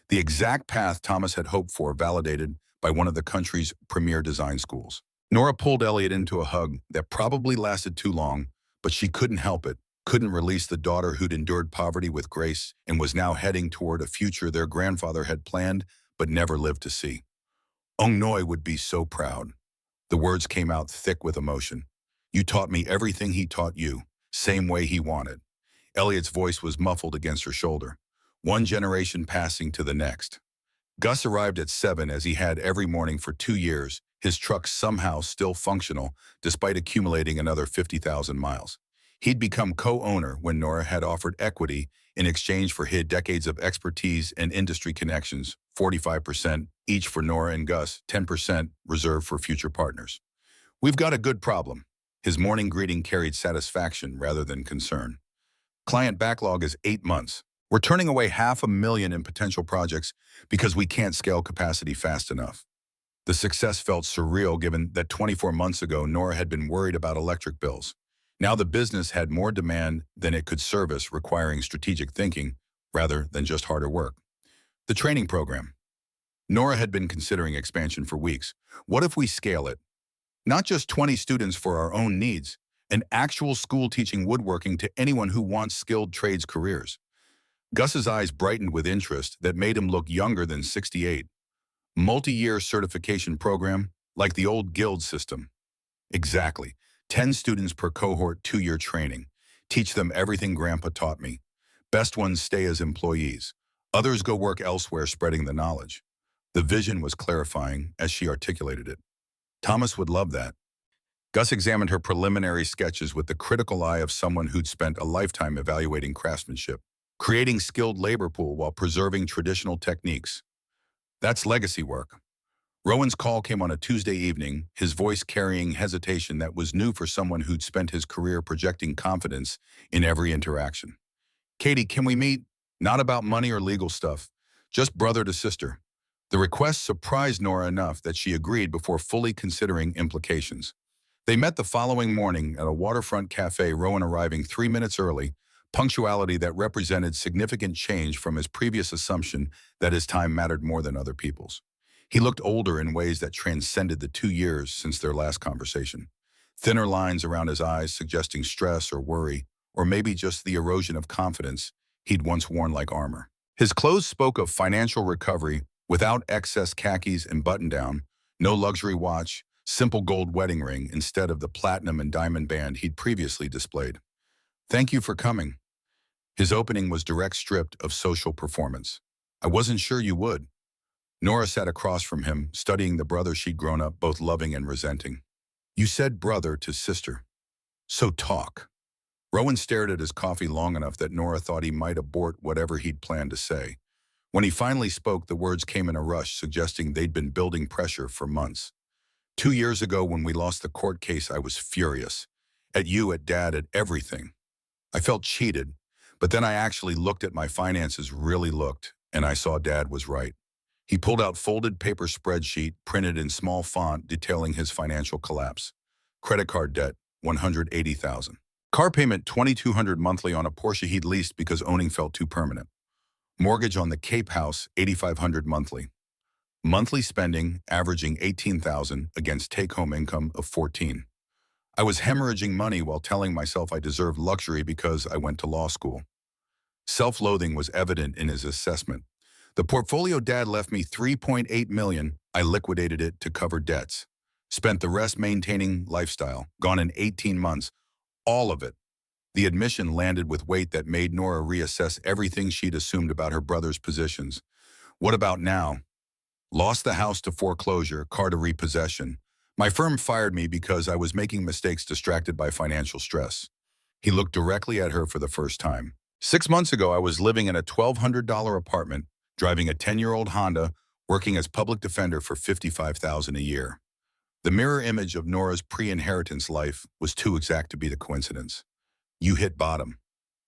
The exact path Thomas had hoped for, validated by one of the country's premier design schools. Nora pulled Elliot into a hug that probably lasted too long, but she couldn't help it, couldn't release the daughter who'd endured poverty with grace and was now heading toward a future their grandfather had planned but never lived to see. "Ong Noi would be so proud." The words came out thick with emotion. "You taught me everything he taught you, same way he wanted." Elliot's voice was muffled against her shoulder. One generation passing to the next. Gus arrived at 7 as he had every morning for 2 years, his truck somehow still functional despite accumulating another 50,000 miles. He'd become co-owner when Nora had offered equity in exchange for his decades of expertise and industry connections, 45% each for Nora and Gus, 10% reserved for future partners. "We've got a good problem." His morning greeting carried satisfaction rather than concern. "Client backlog is 8 months. We're turning away $500,000 in potential projects because we can't scale capacity fast enough." The success felt surreal given that 24 months ago Nora had been worried about electric bills. Now the business had more demand than it could service, requiring strategic thinking rather than just harder work. The training program. Nora had been considering expansion for weeks. What if we scale it? Not just 20 students for our own needs, an actual school teaching woodworking to anyone who wants skilled trades careers. Gus's eyes brightened with interest that made him look younger than 68. Multi-year certification program, like the old guild system. Exactly. 10 students per cohort, 2-year training. Teach them everything Grandpa taught me. Best ones stay as employees. Others go work elsewhere, spreading the knowledge. The vision was clarifying as she articulated it. Thomas would love that. Gus examined her preliminary sketches with the critical eye of someone who'd spent a lifetime evaluating craftsmanship, creating skilled labor pool while preserving traditional techniques. That's legacy work. Rowan's call came on a Tuesday evening, his voice carrying hesitation that was new for someone who'd spent his career projecting confidence in every interaction. Katie, can we meet? Not about money or legal stuff, just brother to sister. The request surprised Nora enough that she agreed before fully considering implications. They met the following morning at a waterfront cafe, Rowan arriving 3 minutes early, punctuality that represented significant change from his previous assumption that his time mattered more than other people's. He looked older in ways that transcended the 2 years since their last conversation. Thinner lines around his eyes suggesting stress or worry, or maybe just the erosion of confidence he'd once worn like armor. His clothes spoke of financial recovery without excess khakis and button-down, no luxury watch, simple gold wedding ring instead of the platinum and diamond band he'd previously displayed. Thank you for coming. His opening was direct, stripped of social performance. I wasn't sure you would. Nora sat across from him, studying the brother she'd grown up both loving and resenting. You said brother to sister. So talk. Rowan stared at his coffee long enough that Nora thought he might abort whatever he'd planned to say. When he finally spoke, the words came in a rush, suggesting they'd been building pressure for months. 2 years ago, when we lost the court case, I was furious. At you, at Dad, at everything. I felt cheated, but then I actually looked at my finances, really looked, and I saw Dad was right. He pulled out folded paper spreadsheet, printed in small font, detailing his financial collapse. Credit card debt, $180,000. Car payment, $2,200 monthly on a Porsche he'd leased because owning felt too permanent. Mortgage on the Cape house, $8,500 monthly. Monthly spending averaging $18,000 against take-home income of $14,000. I was hemorrhaging money while telling myself I deserved luxury because I went to law school. Self-loathing was evident in his assessment. The portfolio Dad left me, $3.8 million. I liquidated it to cover debts. Spent the rest maintaining lifestyle, gone in 18 months. All of it. The admission landed with weight that made Nora reassess everything she'd assumed about her brother's positions. What about now? Lost the house to foreclosure, car to repossession. My firm fired me because I was making mistakes distracted by financial stress. He looked directly at her for the first time. 6 months ago, I was living in a $1,200 apartment, driving a 10-year-old Honda, working as public defender for $55,000 a year. The mirror image of Nora's pre-inheritance life was too exact to be the coincidence. You hit bottom.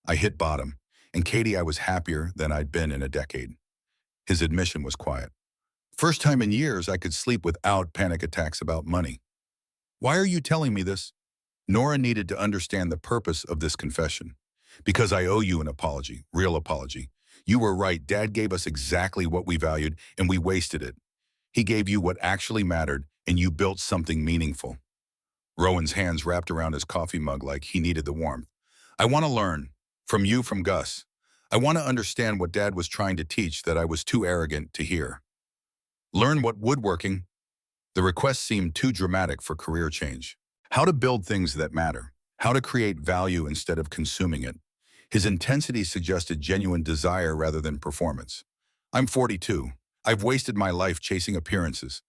I hit bottom. And Katie, I was happier than I'd been in a decade. His admission was quiet. First time in years I could sleep without panic attacks about money. Why are you telling me this? Nora needed to understand the purpose of this confession. Because I owe you an apology, real apology. You were right, Dad gave us exactly what we valued, and we wasted it. He gave you what actually mattered, and you built something meaningful. Rowan's hands wrapped around his coffee mug like he needed the warmth. I want to learn. From you, from Gus. I want to understand what Dad was trying to teach that I was too arrogant to hear. Learn what woodworking. The request seemed too dramatic for career change. How to build things that matter. How to create value instead of consuming it. His intensity suggested genuine desire rather than performance. I'm 42. I've wasted my life chasing appearances.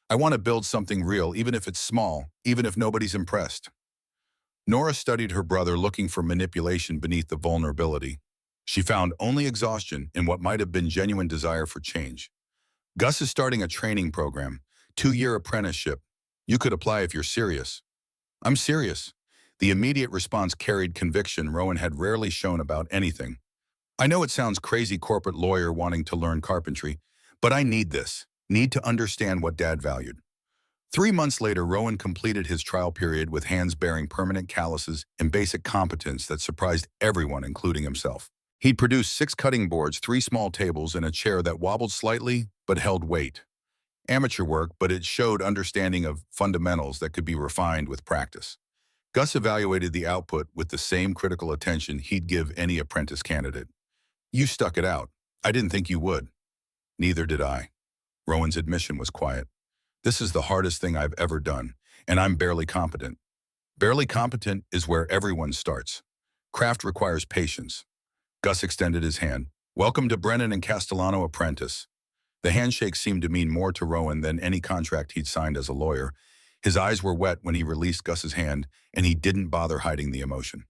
I want to build something real, even if it's small, even if nobody's impressed. Nora studied her brother, looking for manipulation beneath the vulnerability. She found only exhaustion in what might have been genuine desire for change. Gus is starting a training program, 2-year apprenticeship. You could apply if you're serious. I'm serious. The immediate response carried conviction Rowan had rarely shown about anything. I know it sounds crazy, corporate lawyer wanting to learn carpentry, but I need this. Need to understand what Dad valued. 3 months later, Rowan completed his trial period with hands bearing permanent calluses and basic competence that surprised everyone, including himself. He'd produced 6 cutting boards, 3 small tables, and a chair that wobbled slightly but held weight. Amateur work, but it showed understanding of fundamentals that could be refined with practice. Gus evaluated the output with the same critical attention he'd give any apprentice candidate. You stuck it out. I didn't think you would. Neither did I. Rowan's admission was quiet. This is the hardest thing I've ever done, and I'm barely competent. Barely competent is where everyone starts. Craft requires patience. Gus extended his hand. Welcome to Brennan and Castellano Apprentice. The handshake seemed to mean more to Rowan than any contract he'd signed as a lawyer. His eyes were wet when he released Gus's hand, and he didn't bother hiding the emotion.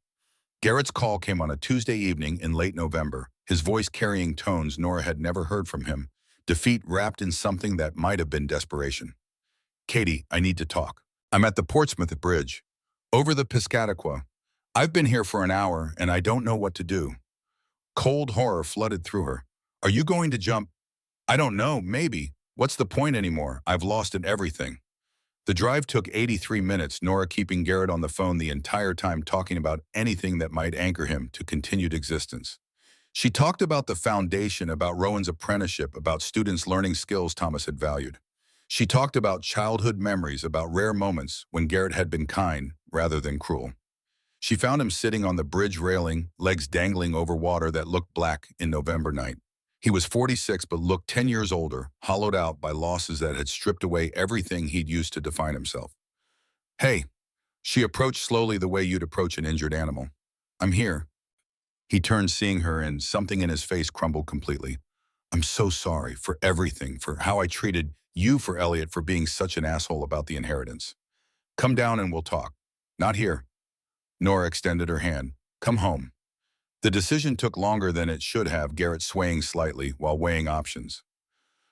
Garrett's call came on a Tuesday evening in late November, his voice carrying tones Nora had never heard from him, defeat wrapped in something that might have been desperation. "Katie, I need to talk. I'm at the Portsmouth Bridge. Over the Piscataqua. I've been here for an hour, and I don't know what to do." Cold horror flooded through her. "Are you going to jump?" "I don't know, maybe. What's the point anymore? I've lost it everything." The drive took 83 minutes, Nora keeping Garrett on the phone the entire time, talking about anything that might anchor him to continued existence. She talked about the foundation, about Rowan's apprenticeship, about students learning skills Thomas had valued. She talked about childhood memories, about rare moments when Garrett had been kind rather than cruel. She found him sitting on the bridge railing, legs dangling over water that looked black in November night. He was 46 but looked 10 years older, hollowed out by losses that had stripped away everything he'd used to define himself. "Hey," she approached slowly the way you'd approach an injured animal. "I'm here." He turned, seeing her, and something in his face crumbled completely. "I'm so sorry for everything, for how I treated you, for Elliot, for being such an asshole about the inheritance. Come down and we'll talk." "Not here." Nora extended her hand. "Come home." The decision took longer than it should have, Garrett swaying slightly while weighing options.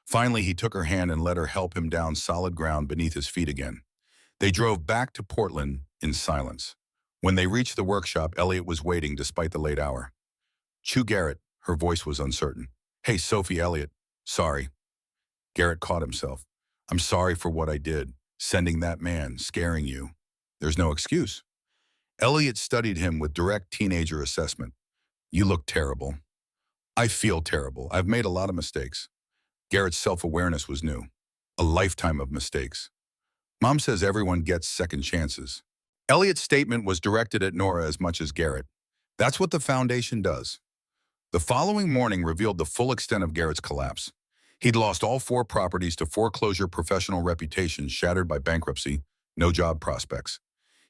Finally, he took her hand and let her help him down solid ground beneath his feet again. They drove back to Portland in silence. When they reached the workshop, Elliot was waiting despite the late hour. "Chew, Garrett." Her voice was uncertain. "Hey, Sophie, Elliot. Sorry." Garrett caught himself. "I'm sorry for what I did, sending that man, scaring you." "There's no excuse." Elliot studied him with direct teenager assessment. "You look terrible." "I feel terrible. I've made a lot of mistakes." Garrett's self-awareness was new. A lifetime of mistakes. "Mom says everyone gets second chances." Elliot's statement was directed at Nora as much as Garrett. "That's what the foundation does." The following morning revealed the full extent of Garrett's collapse. He'd lost all 4 properties to foreclosure, professional reputation shattered by bankruptcy, no job prospects.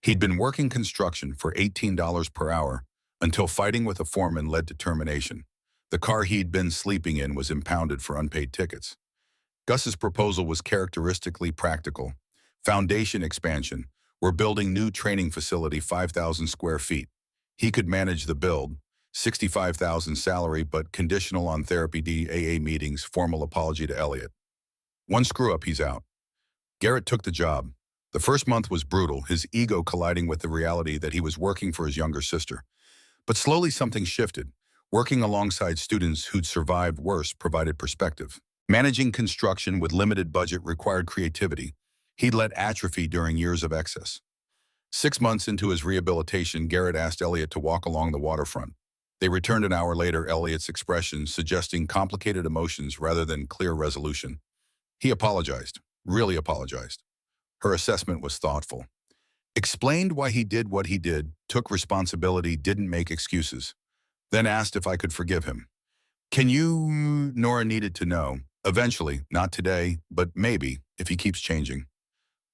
He'd been working construction for $18 per hour until fighting with a foreman led to termination. The car he'd been sleeping in was impounded for unpaid tickets. Gus's proposal was characteristically practical. Foundation expansion. We're building new training facility, 5,000 square feet. He could manage the build. 65,000 salary, but conditional on therapy, AA meetings, formal apology to Elliot. One screw up, he's out. Garrett took the job. The first month was brutal, his ego colliding with the reality that he was working for his younger sister. But slowly something shifted. Working alongside students who'd survived worse provided perspective. Managing construction with limited budget required creativity. He'd let atrophy during years of excess. 6 months into his rehabilitation, Garrett asked Elliot to walk along the waterfront. They returned an hour later, Elliot's expression suggesting complicated emotions rather than clear resolution. He apologized, really apologized. Her assessment was thoughtful. Explained why he did what he did, took responsibility, didn't make excuses. Then asked if I could forgive him. "Can you?" Nora needed to know. Eventually, not today, but maybe, if he keeps changing.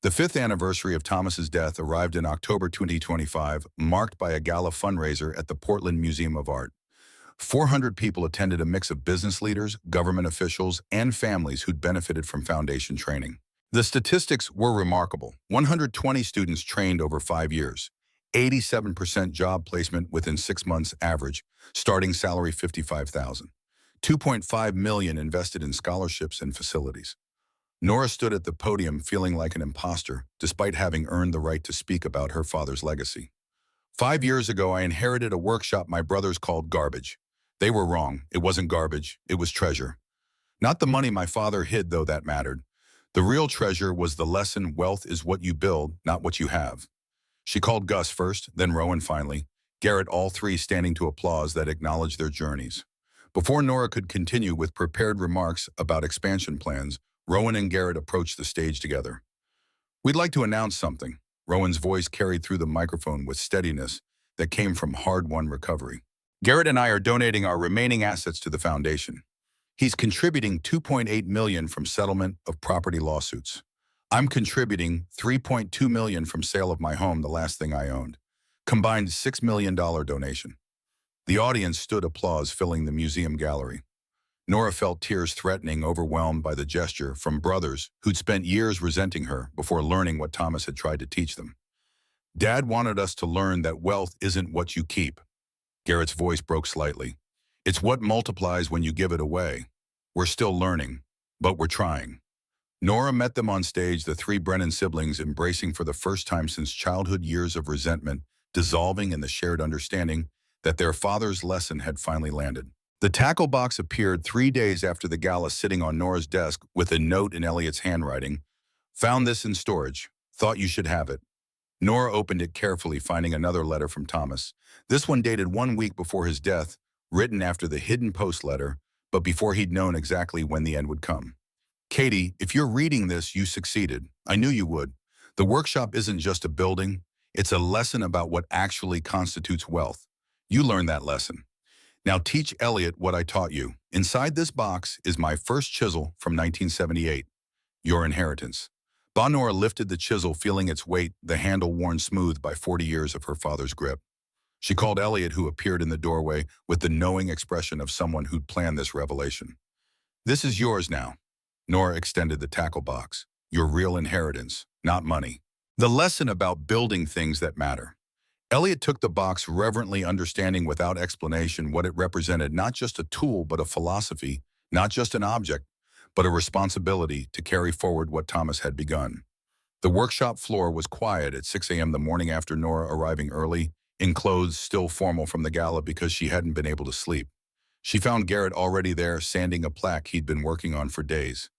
The 5th anniversary of Thomas's death arrived in October 2025, marked by a gala fundraiser at the Portland Museum of Art. 400 people attended, a mix of business leaders, government officials, and families who'd benefited from foundation training. The statistics were remarkable. 120 students trained over 5 years. 87% job placement within 6 months average, starting salary $55,000. 2.5 million invested in scholarships and facilities. Nora stood at the podium feeling like an imposter, despite having earned the right to speak about her father's legacy. 5 years ago, I inherited a workshop my brothers called garbage. They were wrong. It wasn't garbage. It was treasure. Not the money my father hid, though that mattered. The real treasure was the lesson: wealth is what you build, not what you have. She called Gus first, then Rowan finally, Garrett, all 3 standing to applause that acknowledged their journeys. Before Nora could continue with prepared remarks about expansion plans, Rowan and Garrett approached the stage together. "We'd like to announce something." Rowan's voice carried through the microphone with steadiness that came from hard-won recovery. "Garrett and I are donating our remaining assets to the foundation. He's contributing $2.8 million from settlement of property lawsuits. I'm contributing $3.2 million from sale of my home, the last thing I owned. Combined $6 million donation." The audience stood, applause filling the museum gallery. Nora felt tears threatening, overwhelmed by the gesture from brothers who'd spent years resenting her before learning what Thomas had tried to teach them. Dad wanted us to learn that wealth isn't what you keep. Garrett's voice broke slightly. It's what multiplies when you give it away. We're still learning, but we're trying. Nora met them on stage, the three Brennan siblings embracing for the first time since childhood, years of resentment dissolving in the shared understanding that their father's lesson had finally landed. The tackle box appeared 3 days after the gala, sitting on Nora's desk with a note in Elliot's handwriting. Found this in storage. Thought you should have it. Nora opened it carefully, finding another letter from Thomas. This one dated 1 week before his death, written after the hidden post letter, but before he'd known exactly when the end would come. Katie, if you're reading this, you succeeded. I knew you would. The workshop isn't just a building. It's a lesson about what actually constitutes wealth. You learned that lesson. Now teach Elliot what I taught you. Inside this box is my first chisel from 1978, your inheritance. Nora lifted the chisel, feeling its weight, the handle worn smooth by 40 years of her father's grip. She called Elliot, who appeared in the doorway with the knowing expression of someone who'd planned this revelation. This is yours now. Nora extended the tackle box. Your real inheritance, not money. The lesson about building things that matter. Elliot took the box reverently, understanding without explanation what it represented, not just a tool, but a philosophy, not just an object, but a responsibility to carry forward what Thomas had begun. The workshop floor was quiet at 6 a.m. the morning after Nora, arriving early, in clothes still formal from the gala because she hadn't been able to sleep. She found Garrett already there, sanding a plaque he'd been working on for days.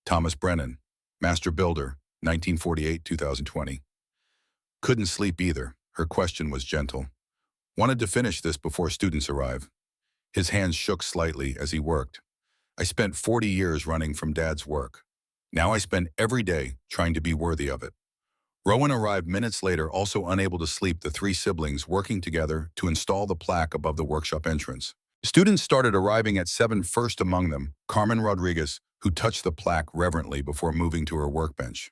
Thomas Brennan, Master Builder, 1948-2020. Couldn't sleep either. Her question was gentle. Wanted to finish this before students arrive. His hands shook slightly as he worked. I spent 40 years running from Dad's work. Now I spend every day trying to be worthy of it. Rowan arrived minutes later, also unable to sleep, the three siblings working together to install the plaque above the workshop entrance. Students started arriving at 7, first among them, Carmen Rodriguez, who touched the plaque reverently before moving to her workbench.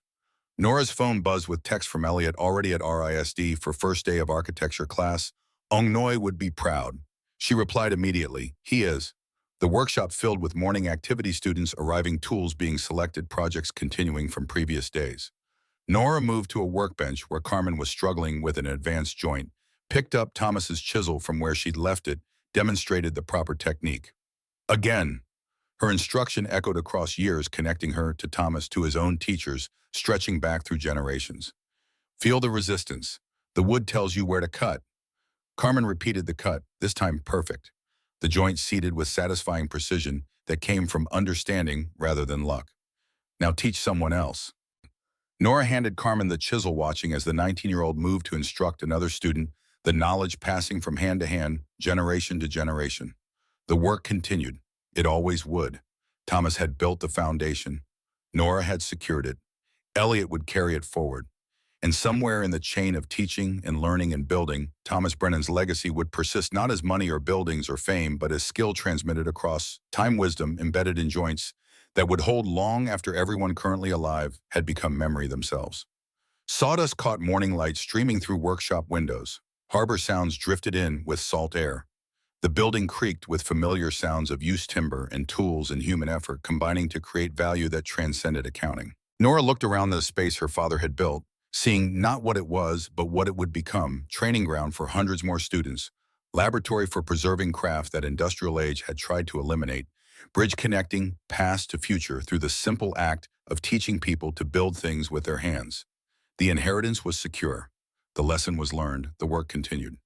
Nora's phone buzzed with text from Elliot, already at RISD for first day of architecture class. Ongnoy would be proud. She replied immediately, he is. The workshop filled with morning activity, students arriving, tools being selected, projects continuing from previous days. Nora moved to a workbench where Carmen was struggling with an advanced joint, picked up Thomas's chisel from where she'd left it, demonstrated the proper technique. Again, her instruction echoed across years, connecting her to Thomas, to his own teachers, stretching back through generations. Feel the resistance. The wood tells you where to cut. Carmen repeated the cut, this time perfect. The joint seated with satisfying precision that came from understanding rather than luck. Now teach someone else. Nora handed Carmen the chisel, watching as the 19-year-old moved to instruct another student, the knowledge passing from hand to hand, generation to generation. The work continued. It always would. Thomas had built the foundation. Nora had secured it. Elliot would carry it forward. And somewhere in the chain of teaching and learning and building, Thomas Brennan's legacy would persist, not as money or buildings or fame, but as skill transmitted across time, wisdom embedded in joints that would hold long after everyone currently alive had become memory themselves. Sawdust caught morning light streaming through workshop windows. Harbor sounds drifted in with salt air. The building creaked with familiar sounds of used timber and tools and human effort combining to create value that transcended accounting. Nora looked around the space her father had built, seeing not what it was, but what it would become: training ground for hundreds more students, laboratory for preserving craft that industrial age had tried to eliminate, bridge connecting past to future through the simple act of teaching people to build things with their hands. The inheritance was secure. The lesson was learned. The work continued.